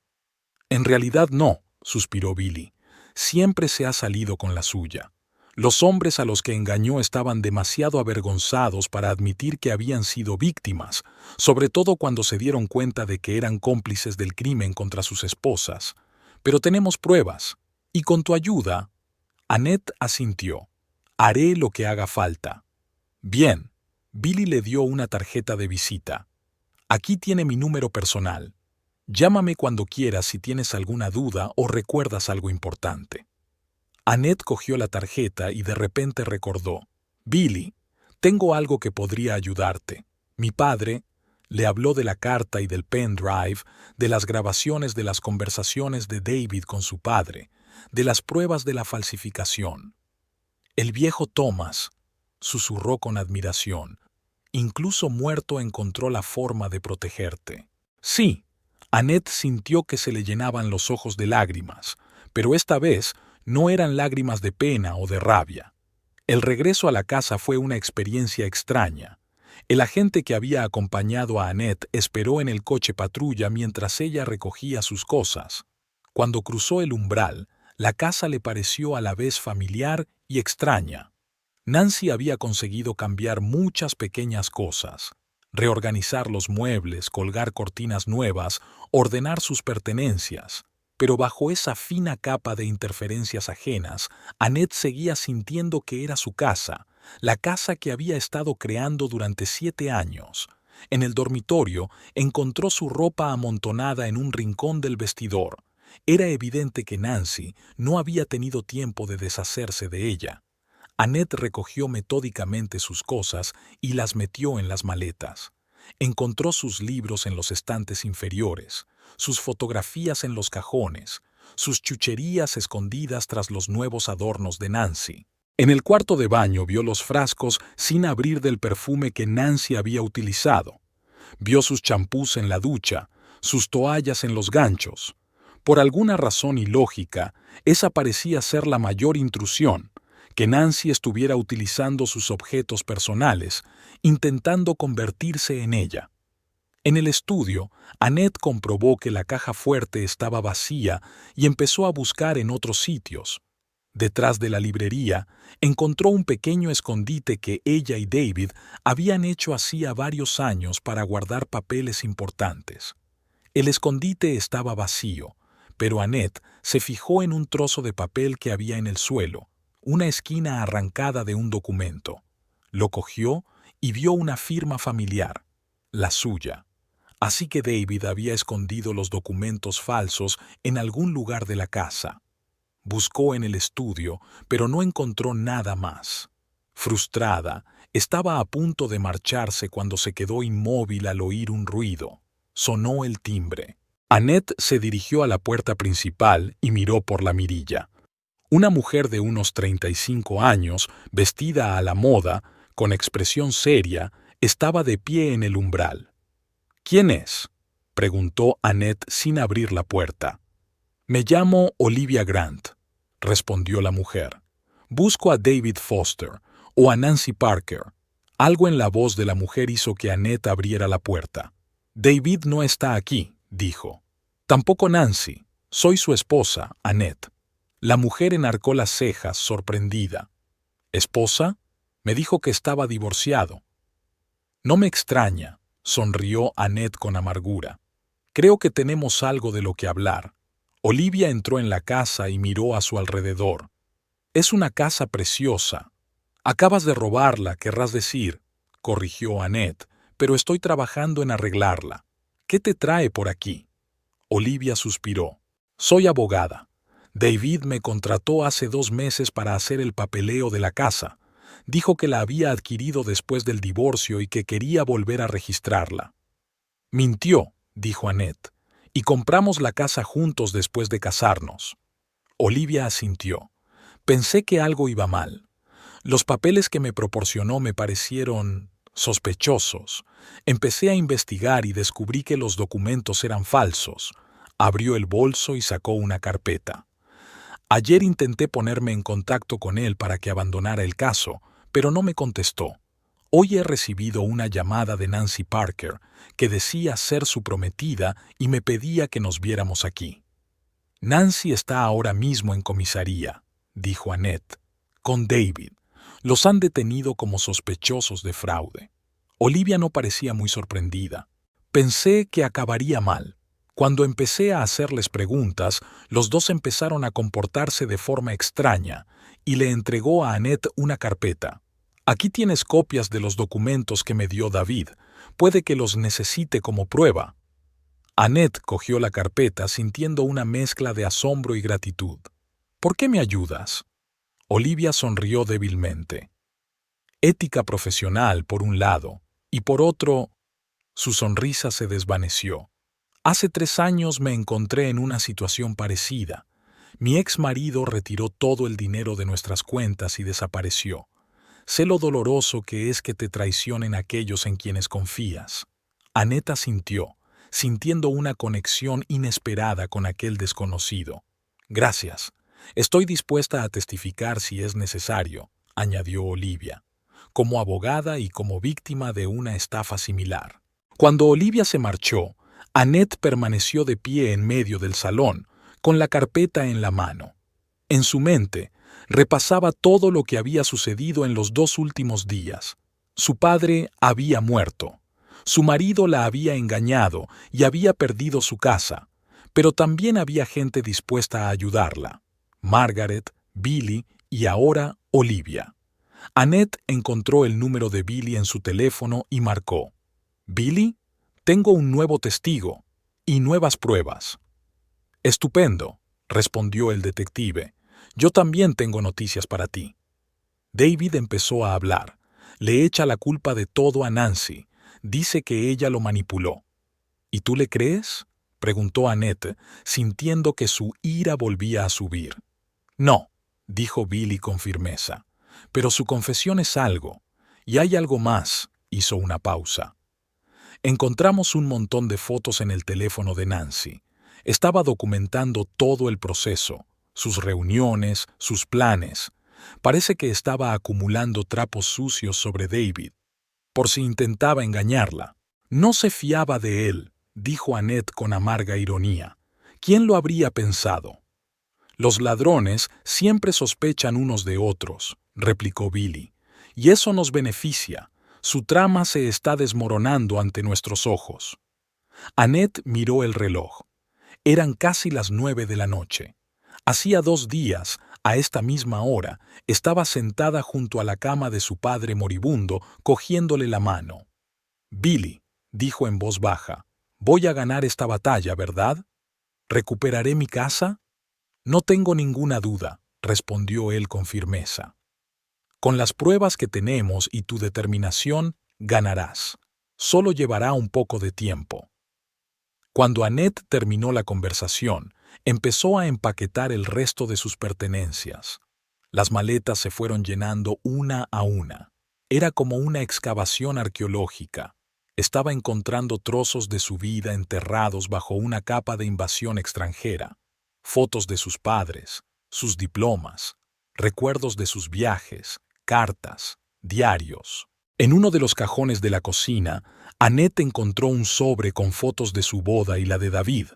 En realidad no, suspiró Billy. Siempre se ha salido con la suya. Los hombres a los que engañó estaban demasiado avergonzados para admitir que habían sido víctimas, sobre todo cuando se dieron cuenta de que eran cómplices del crimen contra sus esposas. Pero tenemos pruebas, y con tu ayuda, Annette asintió. Haré lo que haga falta. Bien, Billy le dio una tarjeta de visita. Aquí tiene mi número personal. Llámame cuando quieras si tienes alguna duda o recuerdas algo importante. Annette cogió la tarjeta y de repente recordó. Billy, tengo algo que podría ayudarte. Mi padre le habló de la carta y del pendrive, de las grabaciones de las conversaciones de David con su padre, de las pruebas de la falsificación. El viejo Thomas, susurró con admiración, incluso muerto encontró la forma de protegerte. Sí. Annette sintió que se le llenaban los ojos de lágrimas, pero esta vez no eran lágrimas de pena o de rabia. El regreso a la casa fue una experiencia extraña. El agente que había acompañado a Annette esperó en el coche patrulla mientras ella recogía sus cosas. Cuando cruzó el umbral, la casa le pareció a la vez familiar y extraña. Nancy había conseguido cambiar muchas pequeñas cosas. Reorganizar los muebles, colgar cortinas nuevas, ordenar sus pertenencias. Pero bajo esa fina capa de interferencias ajenas, Annette seguía sintiendo que era su casa, la casa que había estado creando durante 7 años. En el dormitorio encontró su ropa amontonada en un rincón del vestidor. Era evidente que Nancy no había tenido tiempo de deshacerse de ella. Annette recogió metódicamente sus cosas y las metió en las maletas. Encontró sus libros en los estantes inferiores, sus fotografías en los cajones, sus chucherías escondidas tras los nuevos adornos de Nancy. En el cuarto de baño vio los frascos sin abrir del perfume que Nancy había utilizado. Vio sus champús en la ducha, sus toallas en los ganchos. Por alguna razón ilógica, esa parecía ser la mayor intrusión, que Nancy estuviera utilizando sus objetos personales, intentando convertirse en ella. En el estudio, Annette comprobó que la caja fuerte estaba vacía y empezó a buscar en otros sitios. Detrás de la librería, encontró un pequeño escondite que ella y David habían hecho hacía varios años para guardar papeles importantes. El escondite estaba vacío, pero Annette se fijó en un trozo de papel que había en el suelo, una esquina arrancada de un documento. Lo cogió y vio una firma familiar, la suya. Así que David había escondido los documentos falsos en algún lugar de la casa. Buscó en el estudio, pero no encontró nada más. Frustrada, estaba a punto de marcharse cuando se quedó inmóvil al oír un ruido. Sonó el timbre. Annette se dirigió a la puerta principal y miró por la mirilla. Una mujer de unos 35 años, vestida a la moda, con expresión seria, estaba de pie en el umbral. «¿Quién es?», preguntó Annette sin abrir la puerta. «Me llamo Olivia Grant», respondió la mujer. «Busco a David Foster o a Nancy Parker». Algo en la voz de la mujer hizo que Annette abriera la puerta. «David no está aquí», dijo. «Tampoco Nancy. Soy su esposa, Annette». La mujer enarcó las cejas, sorprendida. «¿Esposa?», me dijo que estaba divorciado. «No me extraña», sonrió Annette con amargura. «Creo que tenemos algo de lo que hablar». Olivia entró en la casa y miró a su alrededor. «Es una casa preciosa». «Acabas de robarla, querrás decir», corrigió Annette, «pero estoy trabajando en arreglarla. ¿Qué te trae por aquí?». Olivia suspiró. «Soy abogada. David me contrató hace 2 meses para hacer el papeleo de la casa. Dijo que la había adquirido después del divorcio y que quería volver a registrarla. Mintió, dijo Annette, y compramos la casa juntos después de casarnos. Olivia asintió. Pensé que algo iba mal. Los papeles que me proporcionó me parecieron sospechosos. Empecé a investigar y descubrí que los documentos eran falsos. Abrió el bolso y sacó una carpeta. Ayer intenté ponerme en contacto con él para que abandonara el caso, pero no me contestó. Hoy he recibido una llamada de Nancy Parker, que decía ser su prometida y me pedía que nos viéramos aquí. Nancy está ahora mismo en comisaría, dijo Annette, con David. Los han detenido como sospechosos de fraude. Olivia no parecía muy sorprendida. Pensé que acabaría mal. Cuando empecé a hacerles preguntas, los dos empezaron a comportarse de forma extraña y le entregó a Annette una carpeta. Aquí tienes copias de los documentos que me dio David. Puede que los necesite como prueba. Annette cogió la carpeta sintiendo una mezcla de asombro y gratitud. ¿Por qué me ayudas? Olivia sonrió débilmente. Ética profesional por un lado, y por otro, su sonrisa se desvaneció. Hace 3 años me encontré en una situación parecida. Mi ex marido retiró todo el dinero de nuestras cuentas y desapareció. Sé lo doloroso que es que te traicionen aquellos en quienes confías. Annette asintió, sintiendo una conexión inesperada con aquel desconocido. Gracias. Estoy dispuesta a testificar si es necesario, añadió Olivia, como abogada y como víctima de una estafa similar. Cuando Olivia se marchó, Annette permaneció de pie en medio del salón, con la carpeta en la mano. En su mente, repasaba todo lo que había sucedido en los 2 últimos días. Su padre había muerto. Su marido la había engañado y había perdido su casa, pero también había gente dispuesta a ayudarla. Margaret, Billy y ahora Olivia. Annette encontró el número de Billy en su teléfono y marcó. «Billy, tengo un nuevo testigo y nuevas pruebas». «Estupendo», respondió el detective. «Yo también tengo noticias para ti». David empezó a hablar. Le echa la culpa de todo a Nancy. Dice que ella lo manipuló. «¿Y tú le crees?», preguntó Annette, sintiendo que su ira volvía a subir. «No», dijo Billy con firmeza. «Pero su confesión es algo. Y hay algo más», hizo una pausa. Encontramos un montón de fotos en el teléfono de Nancy. Estaba documentando todo el proceso, sus reuniones, sus planes. Parece que estaba acumulando trapos sucios sobre David, por si intentaba engañarla. «No se fiaba de él», dijo Annette con amarga ironía. «¿Quién lo habría pensado?» «Los ladrones siempre sospechan unos de otros», replicó Billy. «Y eso nos beneficia. Su trama se está desmoronando ante nuestros ojos». Annette miró el reloj. Eran casi las 9 de la noche. Hacía 2 días, a esta misma hora, estaba sentada junto a la cama de su padre moribundo, cogiéndole la mano. «Billy», dijo en voz baja, «voy a ganar esta batalla, ¿verdad? ¿Recuperaré mi casa?» «No tengo ninguna duda», respondió él con firmeza. «Con las pruebas que tenemos y tu determinación, ganarás. Solo llevará un poco de tiempo». Cuando Annette terminó la conversación, empezó a empaquetar el resto de sus pertenencias. Las maletas se fueron llenando una a una. Era como una excavación arqueológica. Estaba encontrando trozos de su vida enterrados bajo una capa de invasión extranjera. Fotos de sus padres, sus diplomas, recuerdos de sus viajes, cartas, diarios. En uno de los cajones de la cocina, Annette encontró un sobre con fotos de su boda y la de David.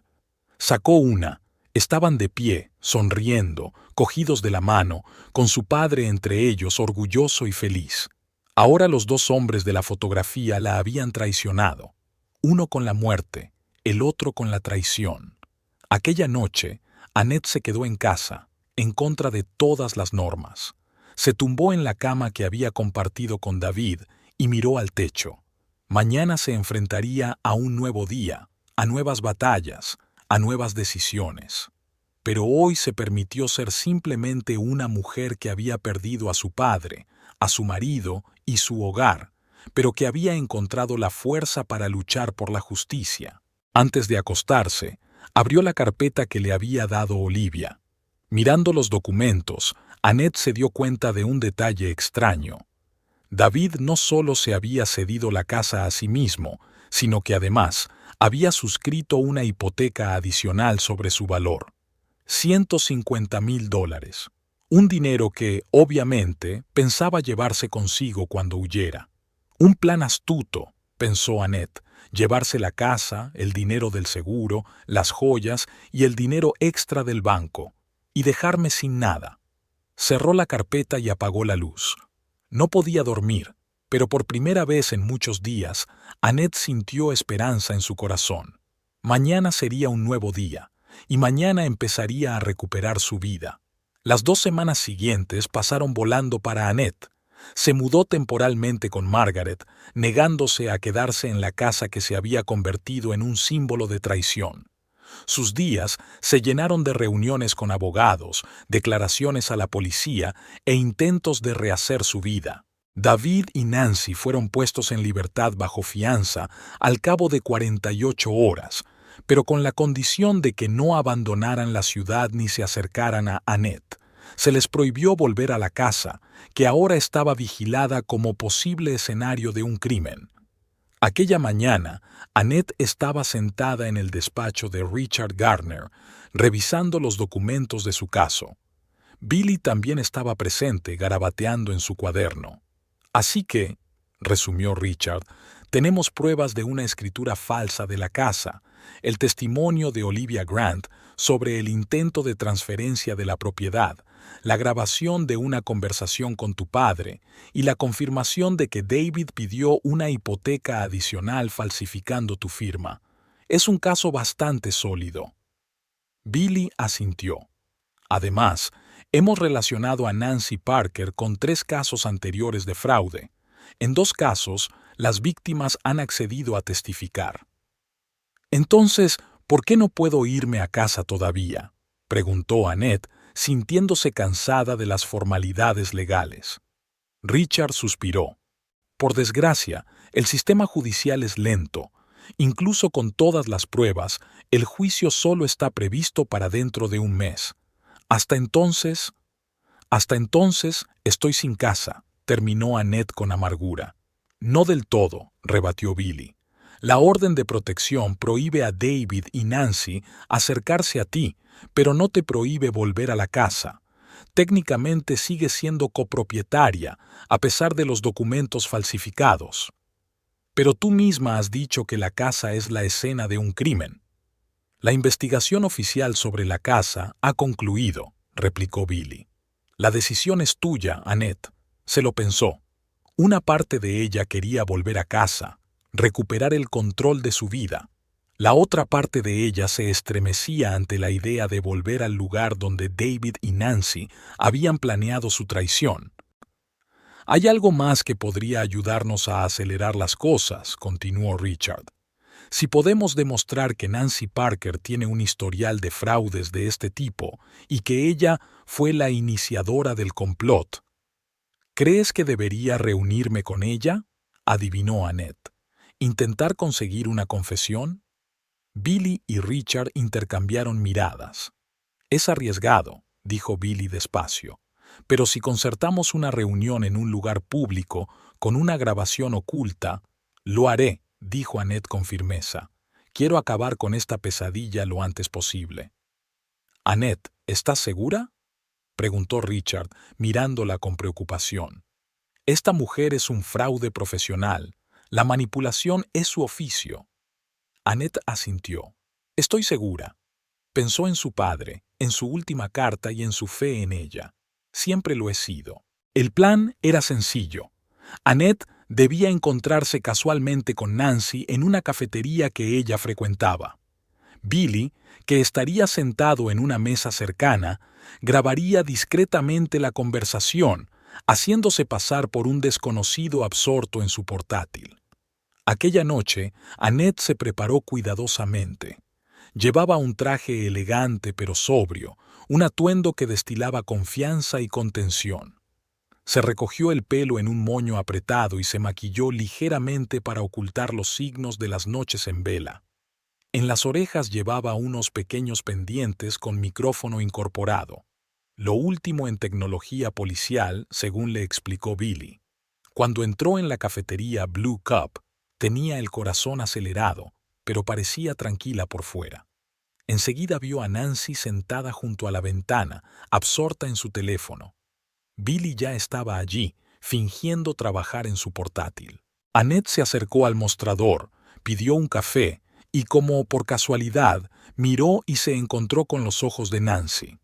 Sacó una. Estaban de pie, sonriendo, cogidos de la mano, con su padre entre ellos, orgulloso y feliz. Ahora los 2 hombres de la fotografía la habían traicionado. Uno con la muerte, el otro con la traición. Aquella noche, Annette se quedó en casa, en contra de todas las normas. Se tumbó en la cama que había compartido con David y miró al techo. Mañana se enfrentaría a un nuevo día, a nuevas batallas, a nuevas decisiones. pero hoy se permitió ser simplemente una mujer que había perdido a su padre, a su marido y su hogar, pero que había encontrado la fuerza para luchar por la justicia. Antes de acostarse, abrió la carpeta que le había dado Olivia. Mirando los documentos, Annette se dio cuenta de un detalle extraño. David no solo se había cedido la casa a sí mismo, sino que además había suscrito una hipoteca adicional sobre su valor. $150,000. Un dinero que, obviamente, pensaba llevarse consigo cuando huyera. Un plan astuto, pensó Annette, llevarse la casa, el dinero del seguro, las joyas y el dinero extra del banco, y dejarme sin nada. Cerró la carpeta y apagó la luz. No podía dormir, pero por primera vez en muchos días, Annette sintió esperanza en su corazón. Mañana sería un nuevo día, y mañana empezaría a recuperar su vida. Las 2 semanas siguientes pasaron volando para Annette. Se mudó temporalmente con Margaret, negándose a quedarse en la casa que se había convertido en un símbolo de traición. Sus días se llenaron de reuniones con abogados, declaraciones a la policía e intentos de rehacer su vida. David y Nancy fueron puestos en libertad bajo fianza al cabo de 48 horas, pero con la condición de que no abandonaran la ciudad ni se acercaran a Annette. Se les prohibió volver a la casa, que ahora estaba vigilada como posible escenario de un crimen. Aquella mañana, Annette estaba sentada en el despacho de Richard Gardner, revisando los documentos de su caso. Billy también estaba presente, garabateando en su cuaderno. Así que, resumió Richard, tenemos pruebas de una escritura falsa de la casa, el testimonio de Olivia Grant sobre el intento de transferencia de la propiedad, la grabación de una conversación con tu padre y la confirmación de que David pidió una hipoteca adicional falsificando tu firma. Es un caso bastante sólido. Billy asintió. Además, hemos relacionado a Nancy Parker con 3 casos anteriores de fraude. En 2 casos, las víctimas han accedido a testificar. Entonces, ¿por qué no puedo irme a casa todavía?, preguntó Annette, sintiéndose cansada de las formalidades legales. Richard suspiró. Por desgracia, el sistema judicial es lento. Incluso con todas las pruebas, el juicio solo está previsto para dentro de un mes. Hasta entonces, estoy sin casa, terminó Annette con amargura. No del todo, rebatió Billy. La orden de protección prohíbe a David y Nancy acercarse a ti, pero no te prohíbe volver a la casa. Técnicamente sigues siendo copropietaria, a pesar de los documentos falsificados. Pero tú misma has dicho que la casa es la escena de un crimen. La investigación oficial sobre la casa ha concluido, replicó Billy. La decisión es tuya, Annette. Se lo pensó. Una parte de ella quería volver a casa, recuperar el control de su vida. La otra parte de ella se estremecía ante la idea de volver al lugar donde David y Nancy habían planeado su traición. Hay algo más que podría ayudarnos a acelerar las cosas, continuó Richard. Si podemos demostrar que Nancy Parker tiene un historial de fraudes de este tipo y que ella fue la iniciadora del complot. ¿Crees que debería reunirme con ella?, adivinó Annette. ¿Intentar conseguir una confesión? Billy y Richard intercambiaron miradas. Es arriesgado, dijo Billy despacio, pero si concertamos una reunión en un lugar público con una grabación oculta, lo haré, dijo Annette con firmeza. Quiero acabar con esta pesadilla lo antes posible. Annette, ¿estás segura?, preguntó Richard, mirándola con preocupación. Esta mujer es un fraude profesional. La manipulación es su oficio. Annette asintió. Estoy segura. Pensó en su padre, en su última carta y en su fe en ella. Siempre lo he sido. El plan era sencillo. Annette debía encontrarse casualmente con Nancy en una cafetería que ella frecuentaba. Billy, que estaría sentado en una mesa cercana, grabaría discretamente la conversación, haciéndose pasar por un desconocido absorto en su portátil. Aquella noche, Annette se preparó cuidadosamente. Llevaba un traje elegante pero sobrio, un atuendo que destilaba confianza y contención. Se recogió el pelo en un moño apretado y se maquilló ligeramente para ocultar los signos de las noches en vela. En las orejas llevaba unos pequeños pendientes con micrófono incorporado. Lo último en tecnología policial, según le explicó Billy. Cuando entró en la cafetería Blue Cup, tenía el corazón acelerado, pero parecía tranquila por fuera. Enseguida vio a Nancy sentada junto a la ventana, absorta en su teléfono. Billy ya estaba allí, fingiendo trabajar en su portátil. Annette se acercó al mostrador, pidió un café y, como por casualidad, miró y se encontró con los ojos de Nancy.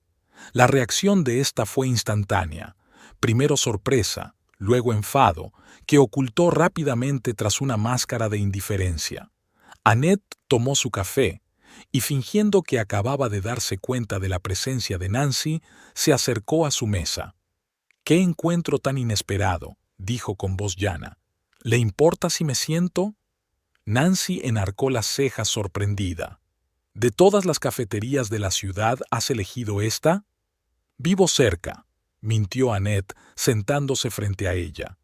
La reacción de ésta fue instantánea. Primero sorpresa, luego enfado, que ocultó rápidamente tras una máscara de indiferencia. Annette tomó su café y, fingiendo que acababa de darse cuenta de la presencia de Nancy, se acercó a su mesa. «¿Qué encuentro tan inesperado?», dijo con voz llana. «¿Le importa si me siento?». Nancy enarcó las cejas sorprendida. «¿De todas las cafeterías de la ciudad has elegido esta?». «Vivo cerca», mintió Annette, sentándose frente a ella.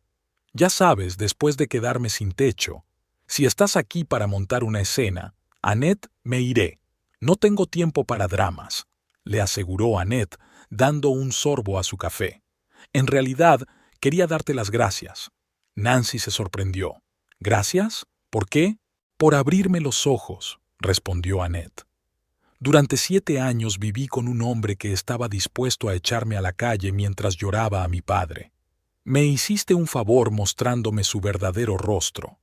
«Ya sabes, después de quedarme sin techo. Si estás aquí para montar una escena, Annette, me iré. No tengo tiempo para dramas», le aseguró Annette, dando un sorbo a su café. «En realidad, quería darte las gracias». Nancy se sorprendió. «¿Gracias? ¿Por qué?». «Por abrirme los ojos», respondió Annette. «Durante 7 años viví con un hombre que estaba dispuesto a echarme a la calle mientras lloraba a mi padre. Me hiciste un favor mostrándome su verdadero rostro».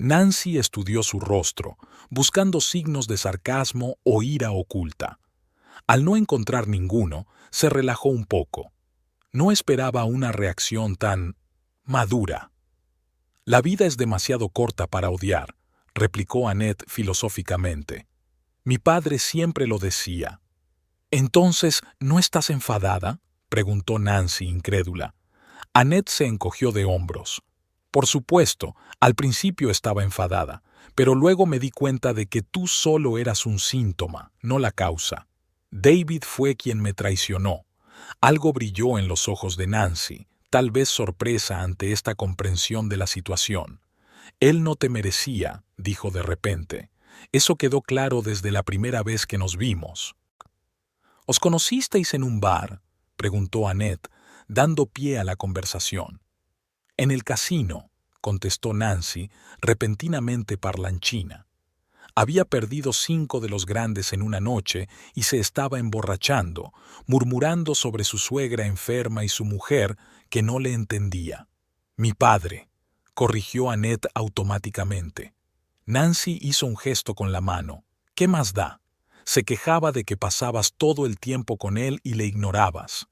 Nancy estudió su rostro, buscando signos de sarcasmo o ira oculta. Al no encontrar ninguno, se relajó un poco. No esperaba una reacción tan madura. «La vida es demasiado corta para odiar», replicó Annette filosóficamente. «Mi padre siempre lo decía». «¿Entonces no estás enfadada?», preguntó Nancy, incrédula. Annette se encogió de hombros. «Por supuesto, al principio estaba enfadada, pero luego me di cuenta de que tú solo eras un síntoma, no la causa. David fue quien me traicionó». Algo brilló en los ojos de Nancy, tal vez sorpresa ante esta comprensión de la situación. «Él no te merecía», dijo de repente. «Eso quedó claro desde la primera vez que nos vimos». «¿Os conocisteis en un bar?», preguntó Annette, dando pie a la conversación. «En el casino», contestó Nancy, repentinamente parlanchina. Había perdido 5 de los grandes en una noche y se estaba emborrachando, murmurando sobre su suegra enferma y su mujer que no le entendía. «Mi padre», corrigió Annette automáticamente. Nancy hizo un gesto con la mano. «¿Qué más da? Se quejaba de que pasabas todo el tiempo con él y le ignorabas».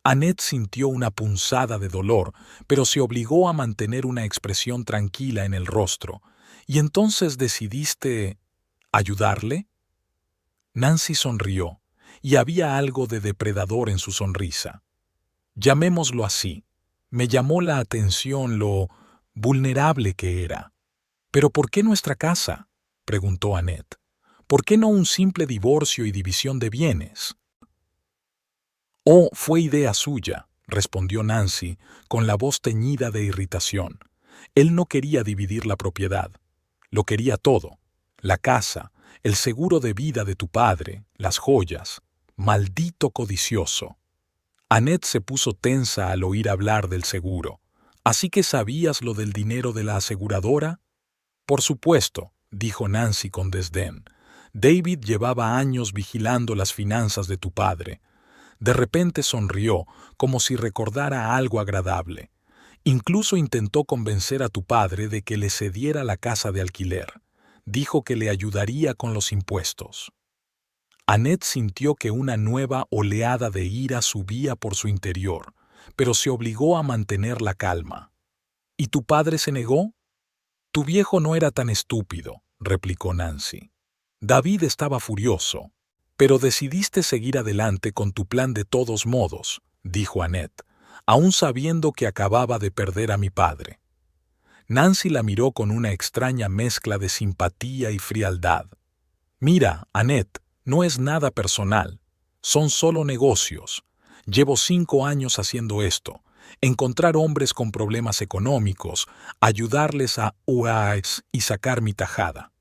Annette sintió una punzada de dolor, pero se obligó a mantener una expresión tranquila en el rostro. «¿Y entonces decidiste ayudarle?». Nancy sonrió, y había algo de depredador en su sonrisa. «Llamémoslo así. Me llamó la atención lo vulnerable que era». «¿Pero por qué nuestra casa?», preguntó Annette. «¿Por qué no un simple divorcio y división de bienes?». «Oh, fue idea suya», respondió Nancy, con la voz teñida de irritación. «Él no quería dividir la propiedad. Lo quería todo. La casa, el seguro de vida de tu padre, las joyas. Maldito codicioso». Annette se puso tensa al oír hablar del seguro. «¿Así que sabías lo del dinero de la aseguradora?». «Por supuesto», dijo Nancy con desdén. «David llevaba años vigilando las finanzas de tu padre». De repente sonrió, como si recordara algo agradable. «Incluso intentó convencer a tu padre de que le cediera la casa de alquiler. Dijo que le ayudaría con los impuestos». Annette sintió que una nueva oleada de ira subía por su interior, pero se obligó a mantener la calma. «¿Y tu padre se negó?». «Tu viejo no era tan estúpido», replicó Nancy. «David estaba furioso. Pero decidiste seguir adelante con tu plan de todos modos», dijo Annette, «aún sabiendo que acababa de perder a mi padre». Nancy la miró con una extraña mezcla de simpatía y frialdad. Mira, Annette, no es nada personal. Son solo negocios. Llevo 5 años haciendo esto. Encontrar hombres con problemas económicos, ayudarles a UAS y sacar mi tajada.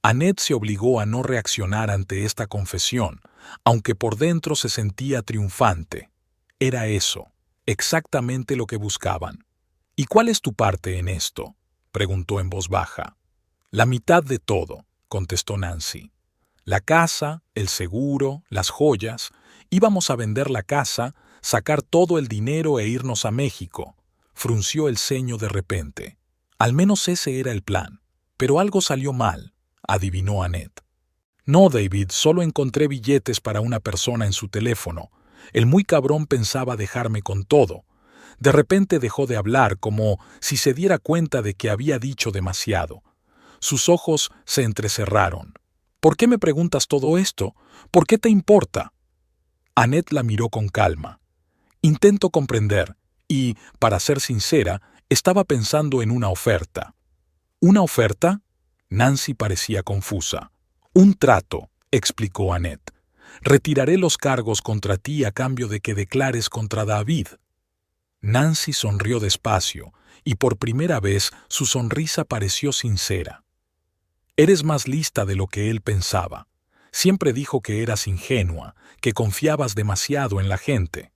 Annette se obligó a no reaccionar ante esta confesión, aunque por dentro se sentía triunfante. Era eso, exactamente lo que buscaban. ¿Y cuál es tu parte en esto?, preguntó en voz baja. La mitad de todo, contestó Nancy. La casa, el seguro, las joyas. Íbamos a vender la casa, sacar todo el dinero e irnos a México. Frunció el ceño de repente. Al menos ese era el plan. Pero algo salió mal, adivinó Annette. No, David, solo encontré billetes para una persona en su teléfono. El muy cabrón pensaba dejarme con todo. De repente dejó de hablar como si se diera cuenta de que había dicho demasiado. Sus ojos se entrecerraron. ¿Por qué me preguntas todo esto? ¿Por qué te importa? Annette la miró con calma. Intento comprender, y, para ser sincera, estaba pensando en una oferta. ¿Una oferta? Nancy parecía confusa. Un trato, explicó Annette. Retiraré los cargos contra ti a cambio de que declares contra David. Nancy sonrió despacio, y por primera vez su sonrisa pareció sincera. Eres más lista de lo que él pensaba. Siempre dijo que eras ingenua, que confiabas demasiado en la gente.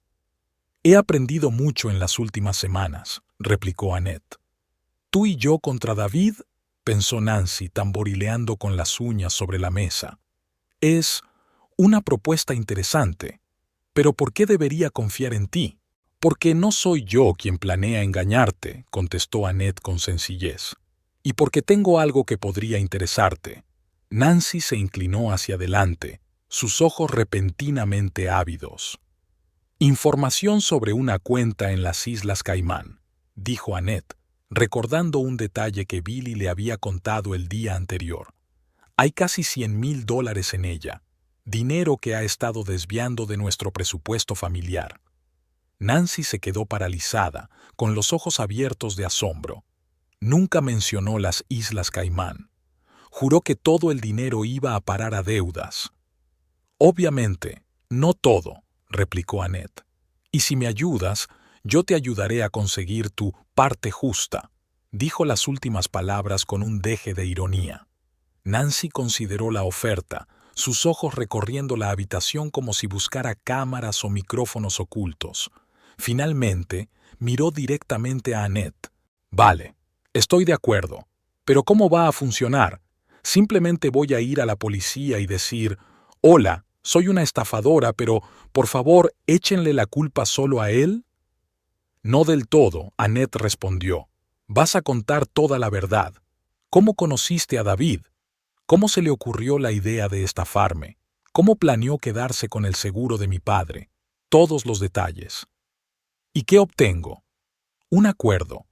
He aprendido mucho en las últimas semanas, replicó Annette. ¿Tú y yo contra David?, pensó Nancy, tamborileando con las uñas sobre la mesa. Es una propuesta interesante. Pero ¿por qué debería confiar en ti? Porque no soy yo quien planea engañarte, contestó Annette con sencillez. Y porque tengo algo que podría interesarte. Nancy se inclinó hacia adelante, sus ojos repentinamente ávidos. Información sobre una cuenta en las Islas Caimán, dijo Annette, recordando un detalle que Billy le había contado el día anterior. Hay casi $100,000 en ella, dinero que ha estado desviando de nuestro presupuesto familiar. Nancy se quedó paralizada, con los ojos abiertos de asombro. Nunca mencionó las Islas Caimán. Juró que todo el dinero iba a parar a deudas. Obviamente, no todo, replicó Annette. Y si me ayudas, yo te ayudaré a conseguir tu parte justa. Dijo las últimas palabras con un deje de ironía. Nancy consideró la oferta, sus ojos recorriendo la habitación como si buscara cámaras o micrófonos ocultos. Finalmente, miró directamente a Annette. Vale, estoy de acuerdo. Pero ¿cómo va a funcionar? Simplemente voy a ir a la policía y decir, «Hola, soy una estafadora, pero, por favor, échenle la culpa solo a él». No del todo, Annette respondió. Vas a contar toda la verdad. ¿Cómo conociste a David? ¿Cómo se le ocurrió la idea de estafarme? ¿Cómo planeó quedarse con el seguro de mi padre? Todos los detalles. ¿Y qué obtengo? Un acuerdo.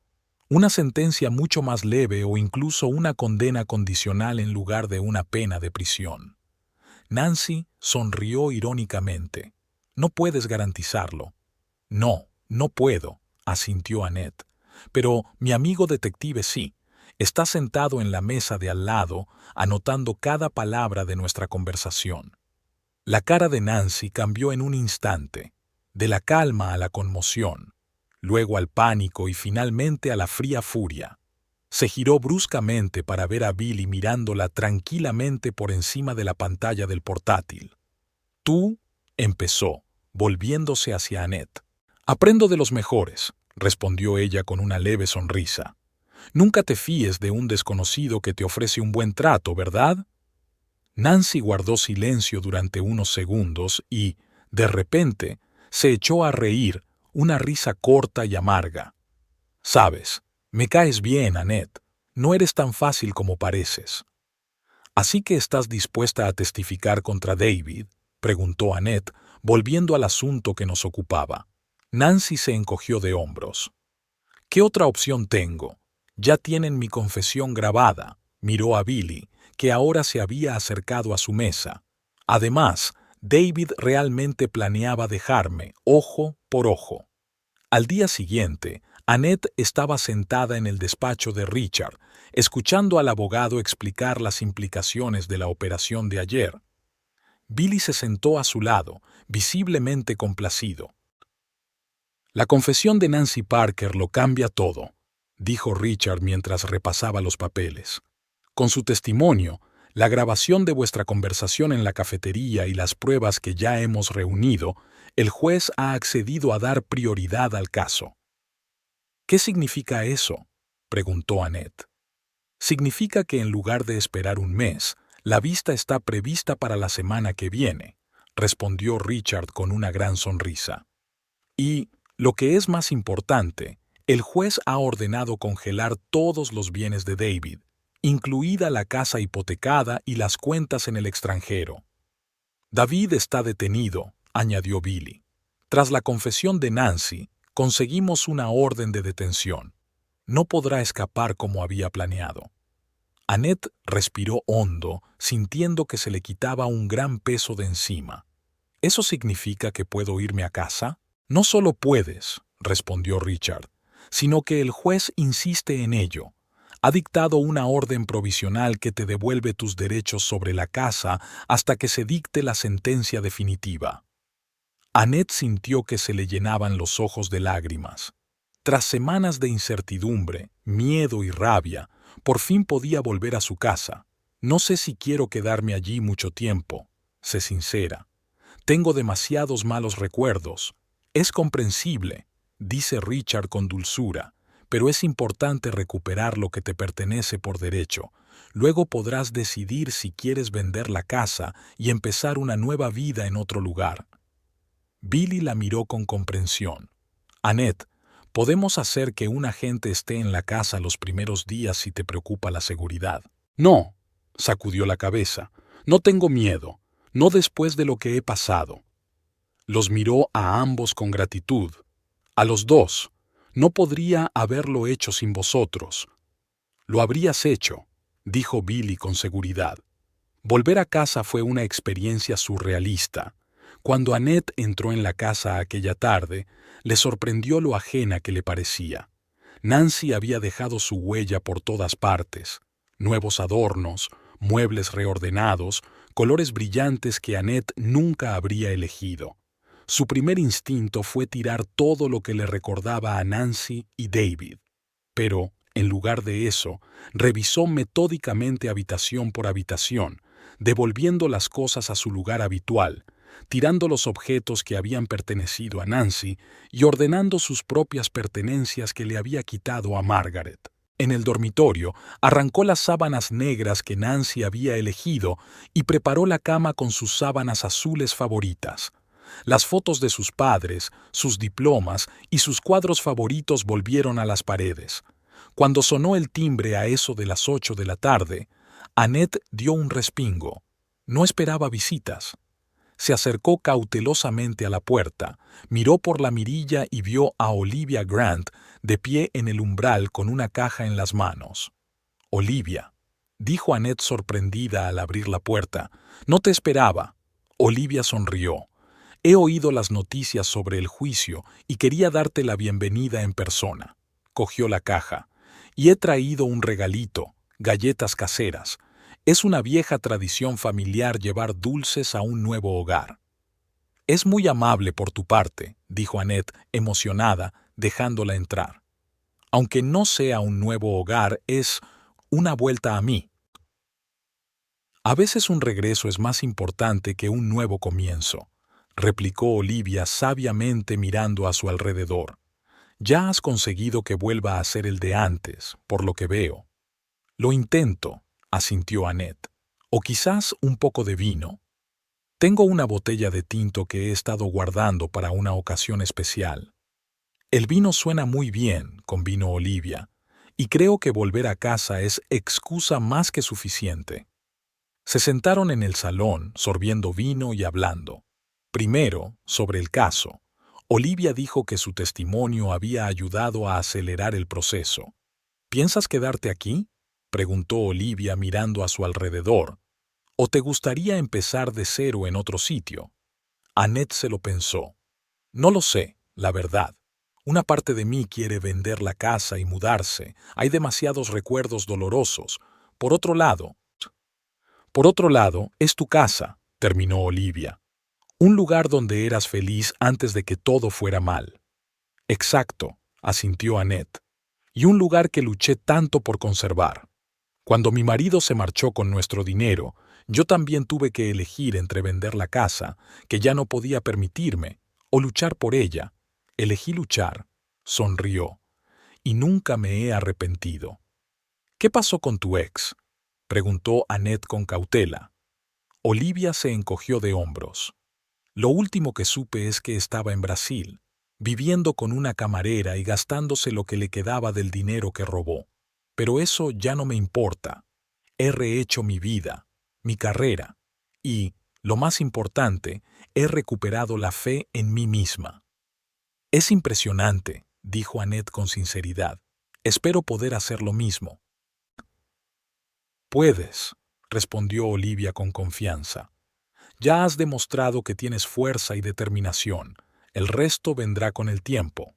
Una sentencia mucho más leve o incluso una condena condicional en lugar de una pena de prisión. Nancy sonrió irónicamente. No puedes garantizarlo. No, no puedo, asintió Annette. Pero mi amigo detective sí. Está sentado en la mesa de al lado, anotando cada palabra de nuestra conversación. La cara de Nancy cambió en un instante, de la calma a la conmoción, luego al pánico y finalmente a la fría furia. Se giró bruscamente para ver a Billy mirándola tranquilamente por encima de la pantalla del portátil. «Tú», empezó, volviéndose hacia Annette. «Aprendo de los mejores», respondió ella con una leve sonrisa. «Nunca te fíes de un desconocido que te ofrece un buen trato, ¿verdad?» Nancy guardó silencio durante unos segundos y, de repente, se echó a reír, una risa corta y amarga. «Sabes, me caes bien, Annette. No eres tan fácil como pareces». «¿Así que estás dispuesta a testificar contra David?», preguntó Annette, volviendo al asunto que nos ocupaba. Nancy se encogió de hombros. «¿Qué otra opción tengo? Ya tienen mi confesión grabada», miró a Billy, que ahora se había acercado a su mesa. Además, David realmente planeaba dejarme, ojo por ojo. Al día siguiente, Annette estaba sentada en el despacho de Richard, escuchando al abogado explicar las implicaciones de la operación de ayer. Billy se sentó a su lado, visiblemente complacido. «La confesión de Nancy Parker lo cambia todo», dijo Richard mientras repasaba los papeles. «Con su testimonio, la grabación de vuestra conversación en la cafetería y las pruebas que ya hemos reunido, el juez ha accedido a dar prioridad al caso». «¿Qué significa eso?», preguntó Annette. «Significa que en lugar de esperar un mes, la vista está prevista para la semana que viene», respondió Richard con una gran sonrisa. «Y, lo que es más importante, el juez ha ordenado congelar todos los bienes de David, incluida la casa hipotecada y las cuentas en el extranjero». «David está detenido», añadió Billy. «Tras la confesión de Nancy, conseguimos una orden de detención. No podrá escapar como había planeado». Annette respiró hondo, sintiendo que se le quitaba un gran peso de encima. «¿Eso significa que puedo irme a casa?» «No solo puedes», respondió Richard, «sino que el juez insiste en ello. Ha dictado una orden provisional que te devuelve tus derechos sobre la casa hasta que se dicte la sentencia definitiva». Annette sintió que se le llenaban los ojos de lágrimas. Tras semanas de incertidumbre, miedo y rabia, por fin podía volver a su casa. «No sé si quiero quedarme allí mucho tiempo», sé sincera. «Tengo demasiados malos recuerdos». «Es comprensible», dice Richard con dulzura, «pero es importante recuperar lo que te pertenece por derecho. Luego podrás decidir si quieres vender la casa y empezar una nueva vida en otro lugar». Billy la miró con comprensión. «Annette, podemos hacer que un agente esté en la casa los primeros días si te preocupa la seguridad». «No», sacudió la cabeza, «no tengo miedo, no después de lo que he pasado». Los miró a ambos con gratitud. «A los dos. No podría haberlo hecho sin vosotros». «Lo habrías hecho», dijo Billy con seguridad. Volver a casa fue una experiencia surrealista. Cuando Annette entró en la casa aquella tarde, le sorprendió lo ajena que le parecía. Nancy había dejado su huella por todas partes. Nuevos adornos, muebles reordenados, colores brillantes que Annette nunca habría elegido. Su primer instinto fue tirar todo lo que le recordaba a Nancy y David. Pero, en lugar de eso, revisó metódicamente habitación por habitación, devolviendo las cosas a su lugar habitual, tirando los objetos que habían pertenecido a Nancy y ordenando sus propias pertenencias que le había quitado a Margaret. En el dormitorio, arrancó las sábanas negras que Nancy había elegido y preparó la cama con sus sábanas azules favoritas. Las fotos de sus padres, sus diplomas y sus cuadros favoritos volvieron a las paredes. Cuando sonó el timbre a eso de las 8 de la tarde, Annette dio un respingo. No esperaba visitas. Se acercó cautelosamente a la puerta, miró por la mirilla y vio a Olivia Grant de pie en el umbral con una caja en las manos. «Olivia», dijo Annette sorprendida al abrir la puerta, «no te esperaba». Olivia sonrió. «He oído las noticias sobre el juicio y quería darte la bienvenida en persona». Cogió la caja. «Y he traído un regalito, galletas caseras. Es una vieja tradición familiar llevar dulces a un nuevo hogar». «Es muy amable por tu parte», dijo Annette, emocionada, dejándola entrar. «Aunque no sea un nuevo hogar, es una vuelta a mí». «A veces un regreso es más importante que un nuevo comienzo», replicó Olivia sabiamente mirando a su alrededor. «Ya has conseguido que vuelva a ser el de antes, por lo que veo». «Lo intento», asintió Annette. «O quizás un poco de vino. Tengo una botella de tinto que he estado guardando para una ocasión especial». «El vino suena muy bien», convino Olivia, «y creo que volver a casa es excusa más que suficiente». Se sentaron en el salón, sorbiendo vino y hablando. Primero, sobre el caso. Olivia dijo que su testimonio había ayudado a acelerar el proceso. «¿Piensas quedarte aquí?», preguntó Olivia mirando a su alrededor. «¿O te gustaría empezar de cero en otro sitio?». Annette se lo pensó. «No lo sé, la verdad. Una parte de mí quiere vender la casa y mudarse. Hay demasiados recuerdos dolorosos. Por otro lado, es tu casa, terminó Olivia. Un lugar donde eras feliz antes de que todo fuera mal. Exacto, asintió Annette. Y un lugar que luché tanto por conservar. Cuando mi marido se marchó con nuestro dinero, yo también tuve que elegir entre vender la casa, que ya no podía permitirme, o luchar por ella. Elegí luchar, sonrió, y nunca me he arrepentido. ¿Qué pasó con tu ex?, preguntó Annette con cautela. Olivia se encogió de hombros. Lo último que supe es que estaba en Brasil, viviendo con una camarera y gastándose lo que le quedaba del dinero que robó. Pero eso ya no me importa. He rehecho mi vida, mi carrera, y, lo más importante, he recuperado la fe en mí misma. Es impresionante, dijo Annette con sinceridad. Espero poder hacer lo mismo. Puedes, respondió Olivia con confianza. Ya has demostrado que tienes fuerza y determinación. El resto vendrá con el tiempo.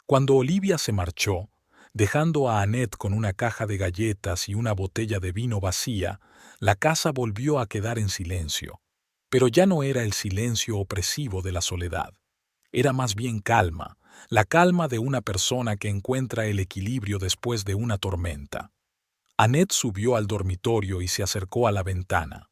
Cuando Olivia se marchó, dejando a Annette con una caja de galletas y una botella de vino vacía, la casa volvió a quedar en silencio. Pero ya no era el silencio opresivo de la soledad. Era más bien calma, la calma de una persona que encuentra el equilibrio después de una tormenta. Annette subió al dormitorio y se acercó a la ventana.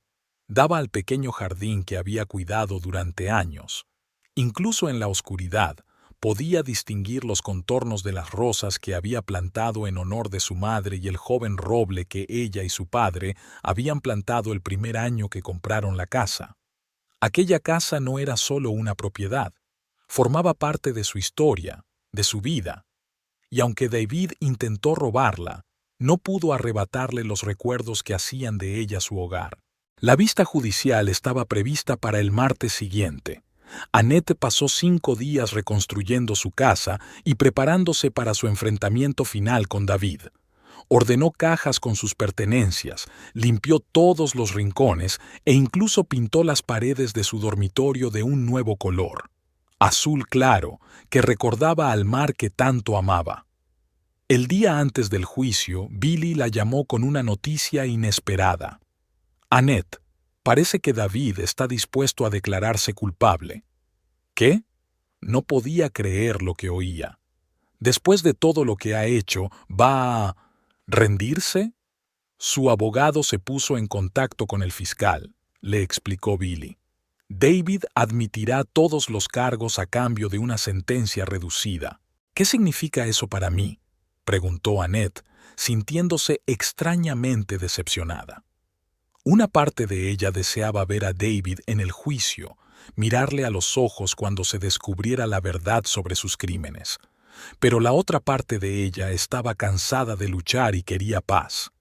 Daba al pequeño jardín que había cuidado durante años. Incluso en la oscuridad, podía distinguir los contornos de las rosas que había plantado en honor de su madre y el joven roble que ella y su padre habían plantado el primer año que compraron la casa. Aquella casa no era solo una propiedad, formaba parte de su historia, de su vida. Y aunque David intentó robarla, no pudo arrebatarle los recuerdos que hacían de ella su hogar. La vista judicial estaba prevista para el martes siguiente. Annette pasó 5 días reconstruyendo su casa y preparándose para su enfrentamiento final con David. Ordenó cajas con sus pertenencias, limpió todos los rincones e incluso pintó las paredes de su dormitorio de un nuevo color, azul claro, que recordaba al mar que tanto amaba. El día antes del juicio, Billy la llamó con una noticia inesperada. Annette, parece que David está dispuesto a declararse culpable. ¿Qué? No podía creer lo que oía. Después de todo lo que ha hecho, ¿va a rendirse? Su abogado se puso en contacto con el fiscal, le explicó Billy. David admitirá todos los cargos a cambio de una sentencia reducida. ¿Qué significa eso para mí?, preguntó Annette, sintiéndose extrañamente decepcionada. Una parte de ella deseaba ver a David en el juicio, mirarle a los ojos cuando se descubriera la verdad sobre sus crímenes. Pero la otra parte de ella estaba cansada de luchar y quería paz.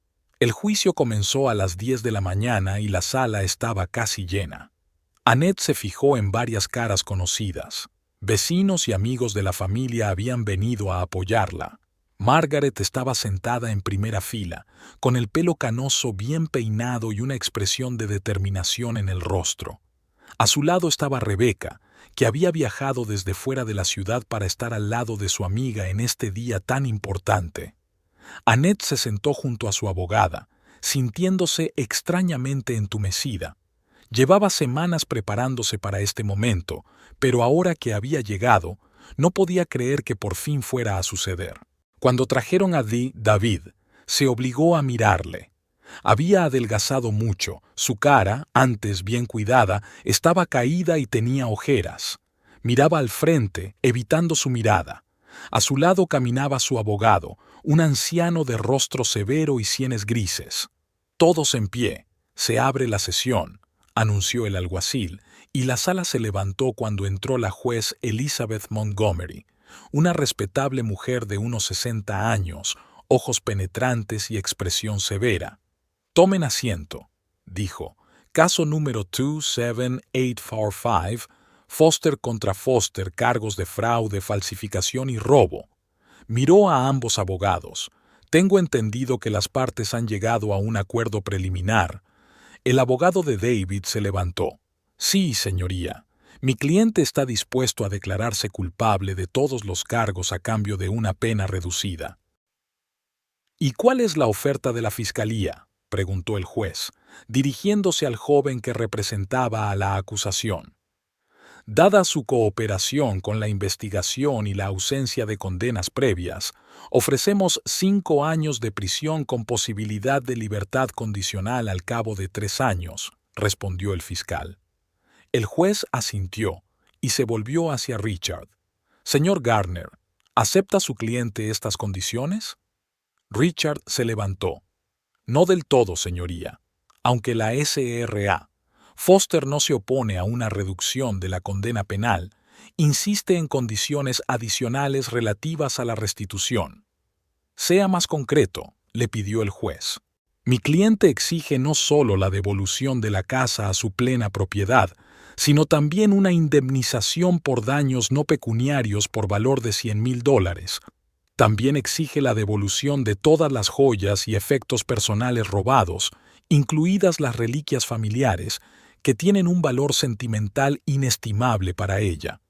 El juicio comenzó a las 10 de la mañana y la sala estaba casi llena. Annette se fijó en varias caras conocidas. Vecinos y amigos de la familia habían venido a apoyarla. Margaret estaba sentada en primera fila, con el pelo canoso bien peinado y una expresión de determinación en el rostro. A su lado estaba Rebecca, que había viajado desde fuera de la ciudad para estar al lado de su amiga en este día tan importante. Annette se sentó junto a su abogada, sintiéndose extrañamente entumecida. Llevaba semanas preparándose para este momento, pero ahora que había llegado, no podía creer que por fin fuera a suceder. Cuando trajeron a David, se obligó a mirarle. Había adelgazado mucho, su cara, antes bien cuidada, estaba caída y tenía ojeras. Miraba al frente, evitando su mirada. A su lado caminaba su abogado, un anciano de rostro severo y sienes grises. Todos en pie. Se abre la sesión, anunció el alguacil, y la sala se levantó cuando entró la juez Elizabeth Montgomery, una respetable mujer de unos 60 años, ojos penetrantes y expresión severa. «Tomen asiento», dijo. «Caso número 27845, Foster contra Foster, cargos de fraude, falsificación y robo». Miró a ambos abogados. «Tengo entendido que las partes han llegado a un acuerdo preliminar». El abogado de David se levantó. «Sí, señoría. Mi cliente está dispuesto a declararse culpable de todos los cargos a cambio de una pena reducida. ¿Y cuál es la oferta de la fiscalía?, preguntó el juez, dirigiéndose al joven que representaba a la acusación. Dada su cooperación con la investigación y la ausencia de condenas previas, ofrecemos 5 años de prisión con posibilidad de libertad condicional al cabo de 3 años, respondió el fiscal. El juez asintió y se volvió hacia Richard. Señor Garner, ¿acepta su cliente estas condiciones? Richard se levantó. No del todo, señoría. Aunque la SRA, Foster no se opone a una reducción de la condena penal, insiste en condiciones adicionales relativas a la restitución. Sea más concreto, le pidió el juez. Mi cliente exige no solo la devolución de la casa a su plena propiedad, sino también una indemnización por daños no pecuniarios por valor de $100,000. También exige la devolución de todas las joyas y efectos personales robados, incluidas las reliquias familiares, que tienen un valor sentimental inestimable para ella.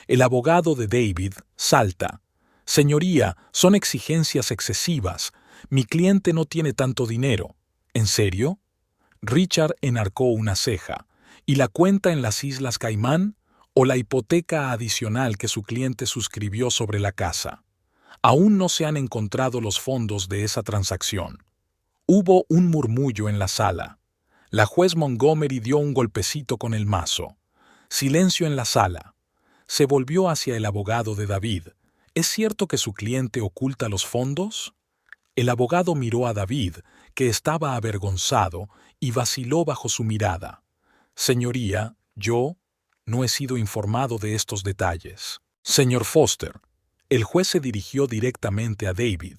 El abogado de David salta. Señoría, son exigencias excesivas. Mi cliente no tiene tanto dinero. ¿En serio? Richard enarcó una ceja. ¿Y la cuenta en las Islas Caimán o la hipoteca adicional que su cliente suscribió sobre la casa? Aún no se han encontrado los fondos de esa transacción. Hubo un murmullo en la sala. La juez Montgomery dio un golpecito con el mazo. Silencio en la sala. Se volvió hacia el abogado de David. ¿Es cierto que su cliente oculta los fondos? El abogado miró a David, que estaba avergonzado, y vaciló bajo su mirada. Señoría, yo no he sido informado de estos detalles. Señor Foster, el juez se dirigió directamente a David.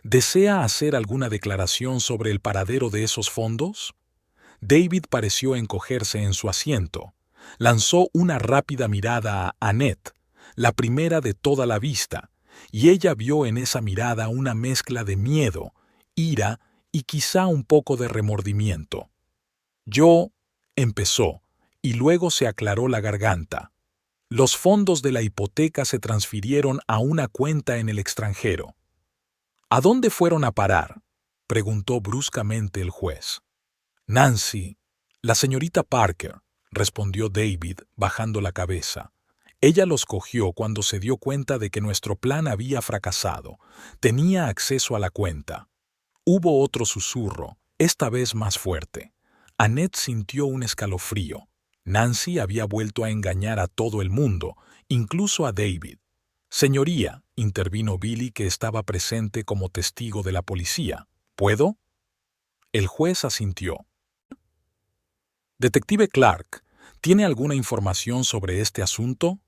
¿Desea hacer alguna declaración sobre el paradero de esos fondos? David pareció encogerse en su asiento. Lanzó una rápida mirada a Annette, la primera de toda la vista, y ella vio en esa mirada una mezcla de miedo, ira y quizá un poco de remordimiento. Yo, empezó, y luego se aclaró la garganta. Los fondos de la hipoteca se transfirieron a una cuenta en el extranjero. ¿A dónde fueron a parar?, preguntó bruscamente el juez. Nancy, la señorita Parker, respondió David, bajando la cabeza. Ella los cogió cuando se dio cuenta de que nuestro plan había fracasado. Tenía acceso a la cuenta. Hubo otro susurro, esta vez más fuerte. Annette sintió un escalofrío. Nancy había vuelto a engañar a todo el mundo, incluso a David. Señoría, intervino Billy, que estaba presente como testigo de la policía. ¿Puedo? El juez asintió. Detective Clark, ¿tiene alguna información sobre este asunto?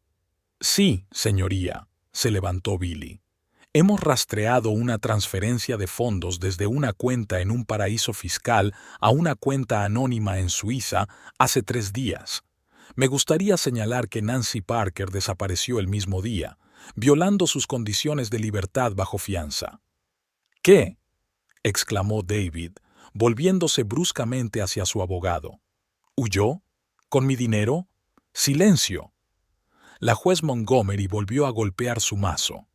Sí, señoría, se levantó Billy. Hemos rastreado una transferencia de fondos desde una cuenta en un paraíso fiscal a una cuenta anónima en Suiza hace 3 días. Me gustaría señalar que Nancy Parker desapareció el mismo día, violando sus condiciones de libertad bajo fianza. ¿Qué?, exclamó David, volviéndose bruscamente hacia su abogado. ¿Huyó? ¿Con mi dinero? ¡Silencio! La juez Montgomery volvió a golpear su mazo.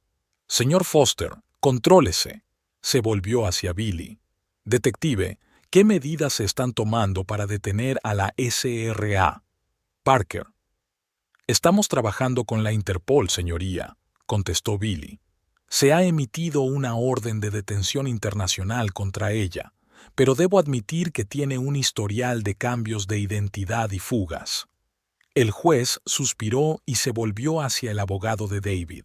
Señor Foster, contrólese. Se volvió hacia Billy. Detective, ¿qué medidas se están tomando para detener a la SRA? Parker. Estamos trabajando con la Interpol, señoría, contestó Billy. Se ha emitido una orden de detención internacional contra ella, pero debo admitir que tiene un historial de cambios de identidad y fugas. El juez suspiró y se volvió hacia el abogado de David.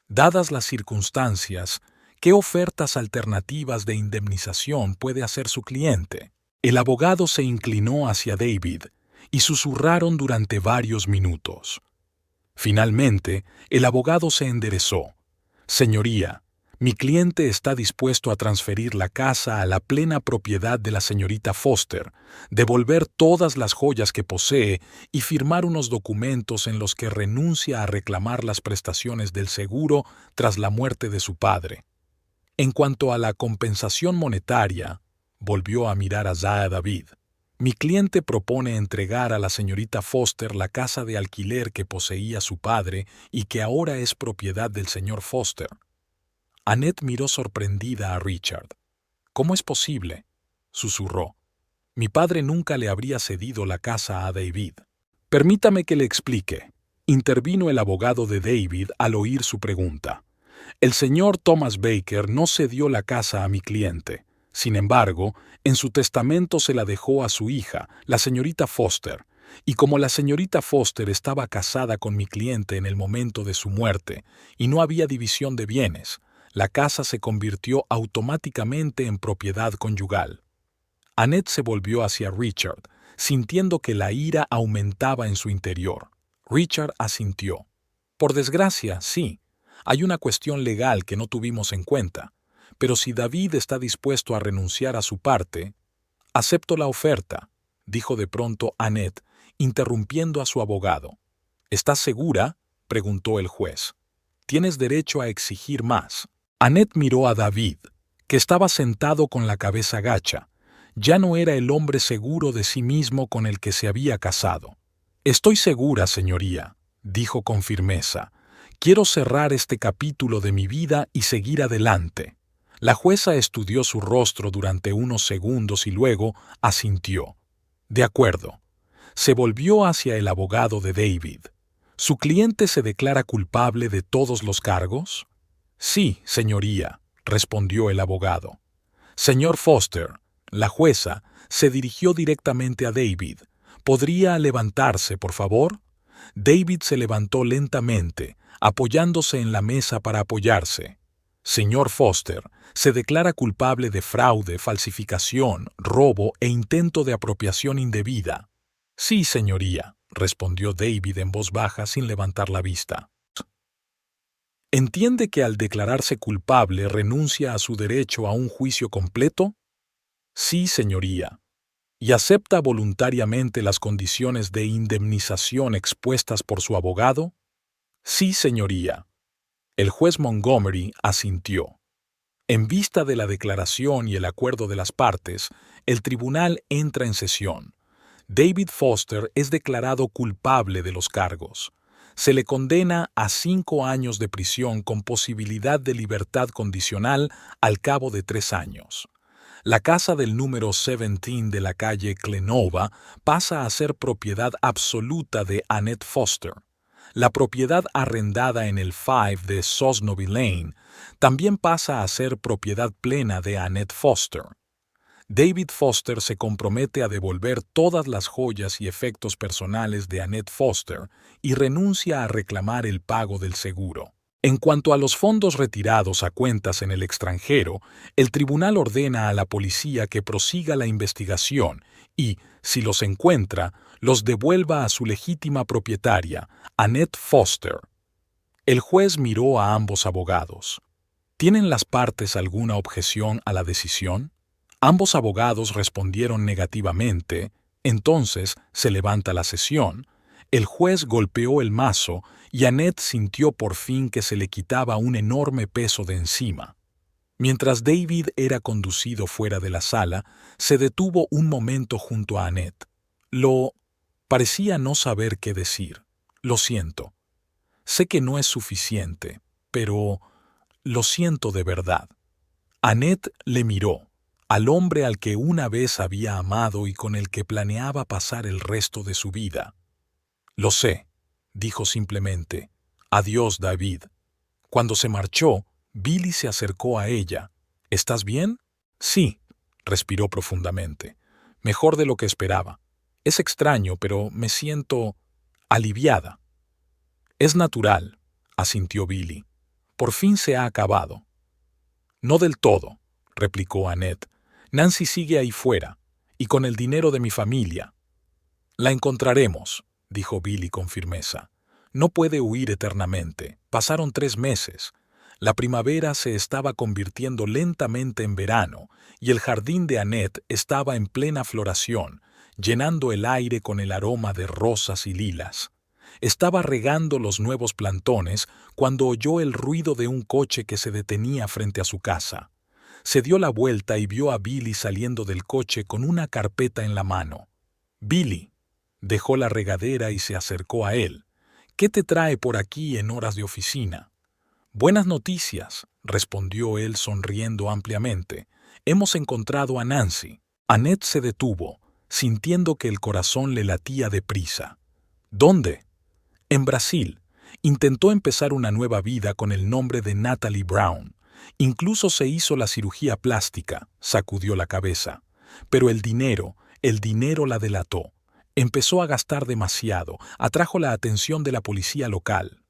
Dadas las circunstancias, ¿qué ofertas alternativas de indemnización puede hacer su cliente? El abogado se inclinó hacia David y susurraron durante varios minutos. Finalmente, el abogado se enderezó. Señoría, mi cliente está dispuesto a transferir la casa a la plena propiedad de la señorita Foster, devolver todas las joyas que posee y firmar unos documentos en los que renuncia a reclamar las prestaciones del seguro tras la muerte de su padre. En cuanto a la compensación monetaria, volvió a mirar a David. Mi cliente propone entregar a la señorita Foster la casa de alquiler que poseía su padre y que ahora es propiedad del señor Foster. Annette miró sorprendida a Richard. «¿Cómo es posible?», susurró. «Mi padre nunca le habría cedido la casa a David». «Permítame que le explique», intervino el abogado de David al oír su pregunta. «El señor Thomas Baker no cedió la casa a mi cliente. Sin embargo, en su testamento se la dejó a su hija, la señorita Foster, y como la señorita Foster estaba casada con mi cliente en el momento de su muerte y no había división de bienes, la casa se convirtió automáticamente en propiedad conyugal». Annette se volvió hacia Richard, sintiendo que la ira aumentaba en su interior. Richard asintió. «Por desgracia, sí. Hay una cuestión legal que no tuvimos en cuenta. Pero si David está dispuesto a renunciar a su parte, acepto la oferta», dijo de pronto Annette, interrumpiendo a su abogado. «¿Estás segura?», preguntó el juez. «Tienes derecho a exigir más». Annette miró a David, que estaba sentado con la cabeza gacha. Ya no era el hombre seguro de sí mismo con el que se había casado. «Estoy segura, señoría», dijo con firmeza. «Quiero cerrar este capítulo de mi vida y seguir adelante». La jueza estudió su rostro durante unos segundos y luego asintió. «De acuerdo». Se volvió hacia el abogado de David. «¿Su cliente se declara culpable de todos los cargos?». «Sí, señoría», respondió el abogado. «Señor Foster», la jueza se dirigió directamente a David. «¿Podría levantarse, por favor?». David se levantó lentamente, apoyándose en la mesa para apoyarse. «Señor Foster, se declara culpable de fraude, falsificación, robo e intento de apropiación indebida». «Sí, señoría», respondió David en voz baja sin levantar la vista. «¿Entiende que al declararse culpable renuncia a su derecho a un juicio completo?». «Sí, señoría». «¿Y acepta voluntariamente las condiciones de indemnización expuestas por su abogado?». «Sí, señoría». El juez Montgomery asintió. En vista de la declaración y el acuerdo de las partes, el tribunal entra en sesión. David Foster es declarado culpable de los cargos. Se le condena a 5 años de prisión con posibilidad de libertad condicional al cabo de 3 años. La casa del número 17 de la calle Clenova pasa a ser propiedad absoluta de Annette Foster. La propiedad arrendada en el 5 de Sosnovy Lane también pasa a ser propiedad plena de Annette Foster. David Foster se compromete a devolver todas las joyas y efectos personales de Annette Foster y renuncia a reclamar el pago del seguro. En cuanto a los fondos retirados a cuentas en el extranjero, el tribunal ordena a la policía que prosiga la investigación y, si los encuentra, los devuelva a su legítima propietaria, Annette Foster. El juez miró a ambos abogados. ¿Tienen las partes alguna objeción a la decisión? Ambos abogados respondieron negativamente. Entonces se levanta la sesión. El juez golpeó el mazo y Annette sintió por fin que se le quitaba un enorme peso de encima. Mientras David era conducido fuera de la sala, se detuvo un momento junto a Annette. Parecía no saber qué decir. «Lo siento. Sé que no es suficiente, pero lo siento de verdad». Annette le miró, al hombre al que una vez había amado y con el que planeaba pasar el resto de su vida. «Lo sé», dijo simplemente. «Adiós, David». Cuando se marchó, Billy se acercó a ella. «¿Estás bien?». «Sí», respiró profundamente. «Mejor de lo que esperaba. Es extraño, pero me siento aliviada». «Es natural», asintió Billy. «Por fin se ha acabado». «No del todo», replicó Annette. «Nancy sigue ahí fuera, y con el dinero de mi familia». «La encontraremos», dijo Billy con firmeza. «No puede huir eternamente. Pasaron 3 meses. La primavera se estaba convirtiendo lentamente en verano, y el jardín de Annette estaba en plena floración, llenando el aire con el aroma de rosas y lilas. Estaba regando los nuevos plantones cuando oyó el ruido de un coche que se detenía frente a su casa. Se dio la vuelta y vio a Billy saliendo del coche con una carpeta en la mano. «Billy», dejó la regadera y se acercó a él. «¿Qué te trae por aquí en horas de oficina?» «Buenas noticias», respondió él sonriendo ampliamente. «Hemos encontrado a Nancy». Annette se detuvo, sintiendo que el corazón le latía deprisa. «¿Dónde?» «En Brasil. Intentó empezar una nueva vida con el nombre de Natalie Brown. Incluso se hizo la cirugía plástica», sacudió la cabeza. «Pero el dinero la delató. Empezó a gastar demasiado, atrajo la atención de la policía local».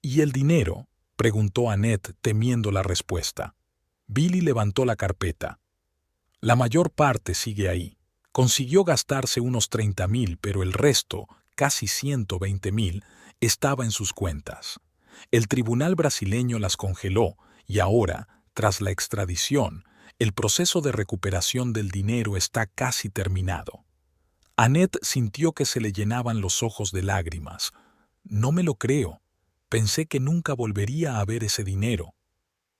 «¿Y el dinero?», preguntó Annette, temiendo la respuesta. Billy levantó la carpeta. «La mayor parte sigue ahí. Consiguió gastarse unos 30.000, pero el resto, casi 120.000, estaba en sus cuentas. El tribunal brasileño las congeló y ahora, tras la extradición, el proceso de recuperación del dinero está casi terminado». Annette sintió que se le llenaban los ojos de lágrimas. «No me lo creo. Pensé que nunca volvería a ver ese dinero».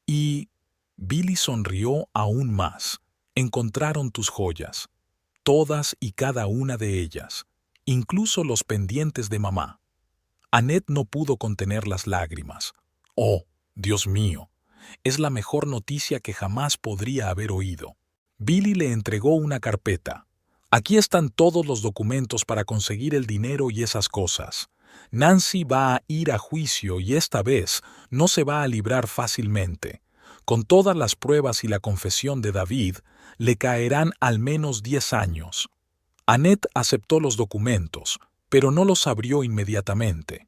«Y...» Billy sonrió aún más. «Encontraron tus joyas. Todas y cada una de ellas. Incluso los pendientes de mamá». Annette no pudo contener las lágrimas. «Oh, Dios mío, es la mejor noticia que jamás podría haber oído». Billy le entregó una carpeta. «Aquí están todos los documentos para conseguir el dinero y esas cosas. Nancy va a ir a juicio y esta vez no se va a librar fácilmente. Con todas las pruebas y la confesión de David, le caerán al menos 10 años». Annette aceptó los documentos, pero no los abrió inmediatamente.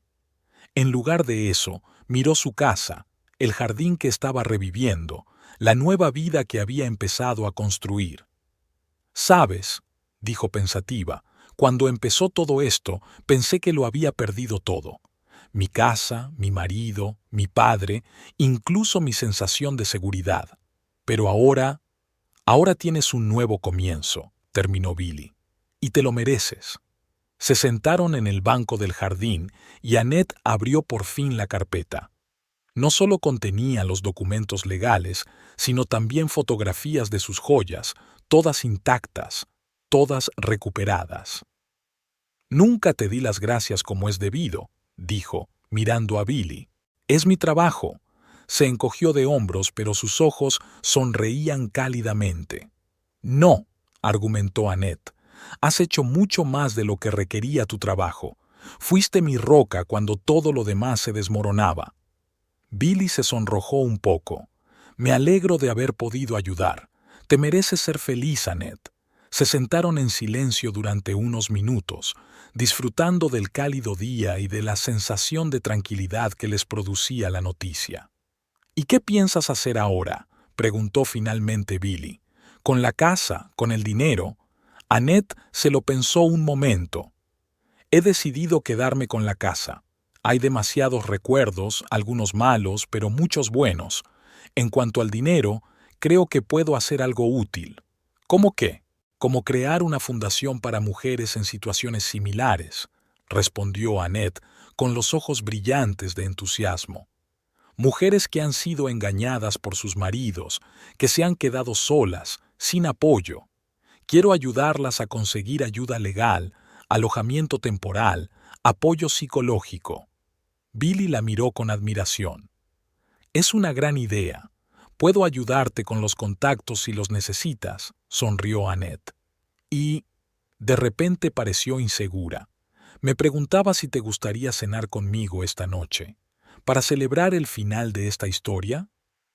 En lugar de eso, miró su casa, el jardín que estaba reviviendo, la nueva vida que había empezado a construir. «¿Sabes?», dijo pensativa, «cuando empezó todo esto, pensé que lo había perdido todo. Mi casa, mi marido, mi padre, incluso mi sensación de seguridad. Pero ahora tienes un nuevo comienzo», terminó Billy, «y te lo mereces». Se sentaron en el banco del jardín y Annette abrió por fin la carpeta. No solo contenía los documentos legales, sino también fotografías de sus joyas, todas intactas, todas recuperadas. «Nunca te di las gracias como es debido», dijo, mirando a Billy. «Es mi trabajo». Se encogió de hombros, pero sus ojos sonreían cálidamente. «No», argumentó Annette, «has hecho mucho más de lo que requería tu trabajo. Fuiste mi roca cuando todo lo demás se desmoronaba». Billy se sonrojó un poco. «Me alegro de haber podido ayudar. Te mereces ser feliz, Annette». Se sentaron en silencio durante unos minutos, disfrutando del cálido día y de la sensación de tranquilidad que les producía la noticia. «¿Y qué piensas hacer ahora?», preguntó finalmente Billy. «¿Con la casa, con el dinero?». Annette se lo pensó un momento. «He decidido quedarme con la casa. Hay demasiados recuerdos, algunos malos, pero muchos buenos. En cuanto al dinero, creo que puedo hacer algo útil». «¿Cómo qué?». «Como crear una fundación para mujeres en situaciones similares», respondió Annette con los ojos brillantes de entusiasmo. «Mujeres que han sido engañadas por sus maridos, que se han quedado solas, sin apoyo. Quiero ayudarlas a conseguir ayuda legal, alojamiento temporal, apoyo psicológico». Billy la miró con admiración. «Es una gran idea. Puedo ayudarte con los contactos si los necesitas», sonrió Annette. Y, de repente pareció insegura. «Me preguntaba si te gustaría cenar conmigo esta noche. ¿Para celebrar el final de esta historia?».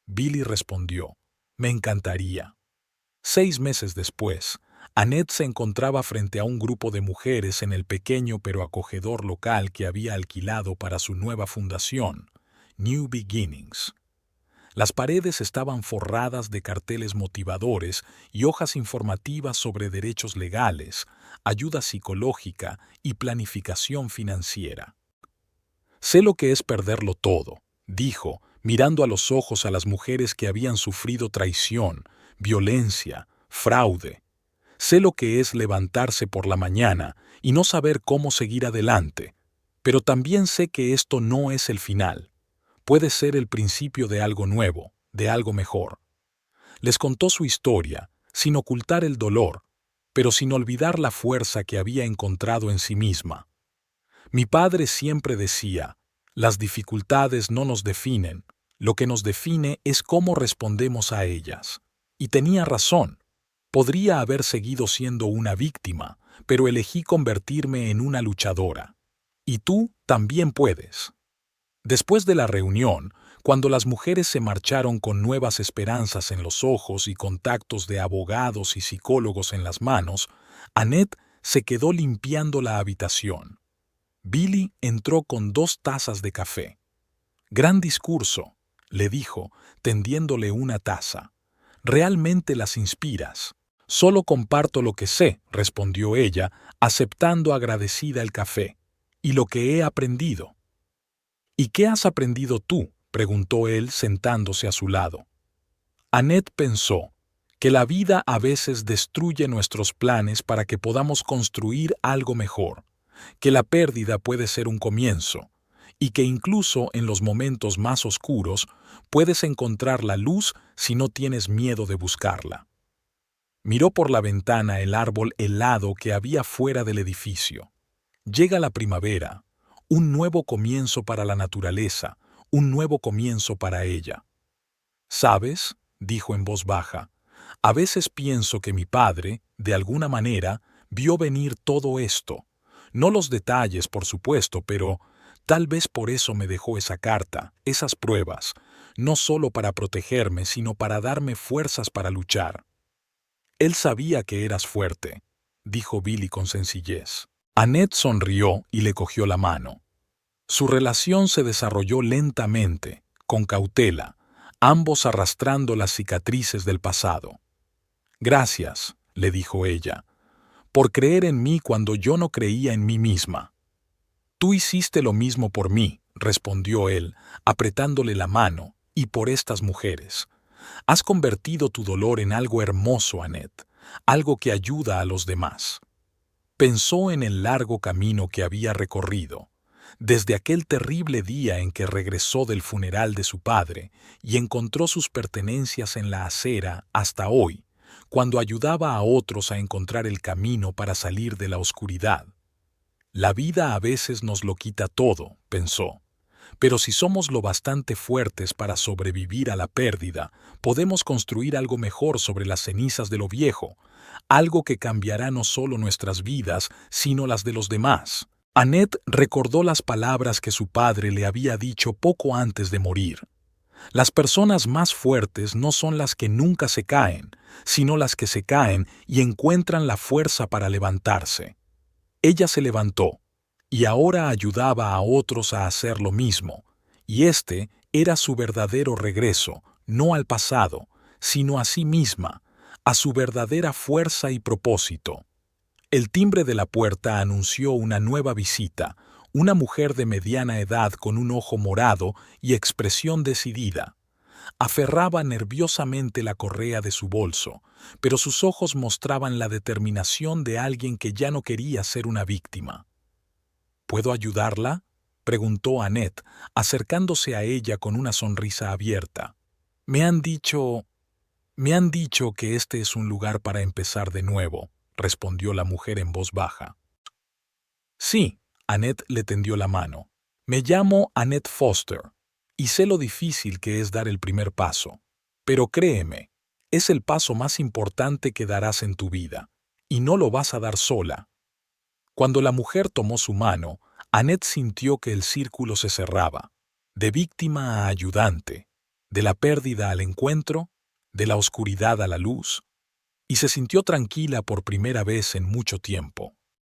Billy respondió: «Me encantaría». 6 meses después, Annette se encontraba frente a un grupo de mujeres en el pequeño pero acogedor local que había alquilado para su nueva fundación, New Beginnings. Las paredes estaban forradas de carteles motivadores y hojas informativas sobre derechos legales, ayuda psicológica y planificación financiera. «Sé lo que es perderlo todo», dijo, mirando a los ojos a las mujeres que habían sufrido traición, violencia, fraude. «Sé lo que es levantarse por la mañana y no saber cómo seguir adelante, pero también sé que esto no es el final. Puede ser el principio de algo nuevo, de algo mejor». Les contó su historia, sin ocultar el dolor, pero sin olvidar la fuerza que había encontrado en sí misma. Mi padre siempre decía, las dificultades no nos definen, lo que nos define es cómo respondemos a ellas. Y tenía razón. Podría haber seguido siendo una víctima, pero elegí convertirme en una luchadora. Y tú también puedes. Después de la reunión, cuando las mujeres se marcharon con nuevas esperanzas en los ojos y contactos de abogados y psicólogos en las manos, Annette se quedó limpiando la habitación. Billy entró con 2 tazas de café. «Gran discurso», le dijo, tendiéndole una taza. «Realmente las inspiras». «Solo comparto lo que sé», respondió ella, aceptando agradecida el café. «Y lo que he aprendido». «¿Y qué has aprendido tú?», preguntó él sentándose a su lado. Annette pensó que la vida a veces destruye nuestros planes para que podamos construir algo mejor, que la pérdida puede ser un comienzo, y que incluso en los momentos más oscuros puedes encontrar la luz si no tienes miedo de buscarla. Miró por la ventana el árbol helado que había fuera del edificio. Llega la primavera, un nuevo comienzo para la naturaleza, un nuevo comienzo para ella. «¿Sabes?», dijo en voz baja, «a veces pienso que mi padre, de alguna manera, vio venir todo esto. No los detalles, por supuesto, pero tal vez por eso me dejó esa carta, esas pruebas, no solo para protegerme, sino para darme fuerzas para luchar». «Él sabía que eras fuerte», dijo Billy con sencillez. Annette sonrió y le cogió la mano. Su relación se desarrolló lentamente, con cautela, ambos arrastrando las cicatrices del pasado. «Gracias», le dijo ella, «por creer en mí cuando yo no creía en mí misma». «Tú hiciste lo mismo por mí», respondió él, apretándole la mano, «y por estas mujeres. Has convertido tu dolor en algo hermoso, Annette, algo que ayuda a los demás». Pensó en el largo camino que había recorrido, desde aquel terrible día en que regresó del funeral de su padre y encontró sus pertenencias en la acera hasta hoy, cuando ayudaba a otros a encontrar el camino para salir de la oscuridad. La vida a veces nos lo quita todo, pensó, pero si somos lo bastante fuertes para sobrevivir a la pérdida, podemos construir algo mejor sobre las cenizas de lo viejo, algo que cambiará no solo nuestras vidas, sino las de los demás. Annette recordó las palabras que su padre le había dicho poco antes de morir. Las personas más fuertes no son las que nunca se caen, sino las que se caen y encuentran la fuerza para levantarse. Ella se levantó, y ahora ayudaba a otros a hacer lo mismo, y este era su verdadero regreso, no al pasado, sino a sí misma, a su verdadera fuerza y propósito. El timbre de la puerta anunció una nueva visita, una mujer de mediana edad con un ojo morado y expresión decidida. Aferraba nerviosamente la correa de su bolso, pero sus ojos mostraban la determinación de alguien que ya no quería ser una víctima. «¿Puedo ayudarla?», preguntó Annette, acercándose a ella con una sonrisa abierta. Me han dicho que este es un lugar para empezar de nuevo», respondió la mujer en voz baja. «Sí», Annette le tendió la mano. «Me llamo Annette Foster, y sé lo difícil que es dar el primer paso. Pero créeme, es el paso más importante que darás en tu vida, y no lo vas a dar sola». Cuando la mujer tomó su mano, Annette sintió que el círculo se cerraba, de víctima a ayudante, de la pérdida al encuentro, de la oscuridad a la luz, y se sintió tranquila por primera vez en mucho tiempo.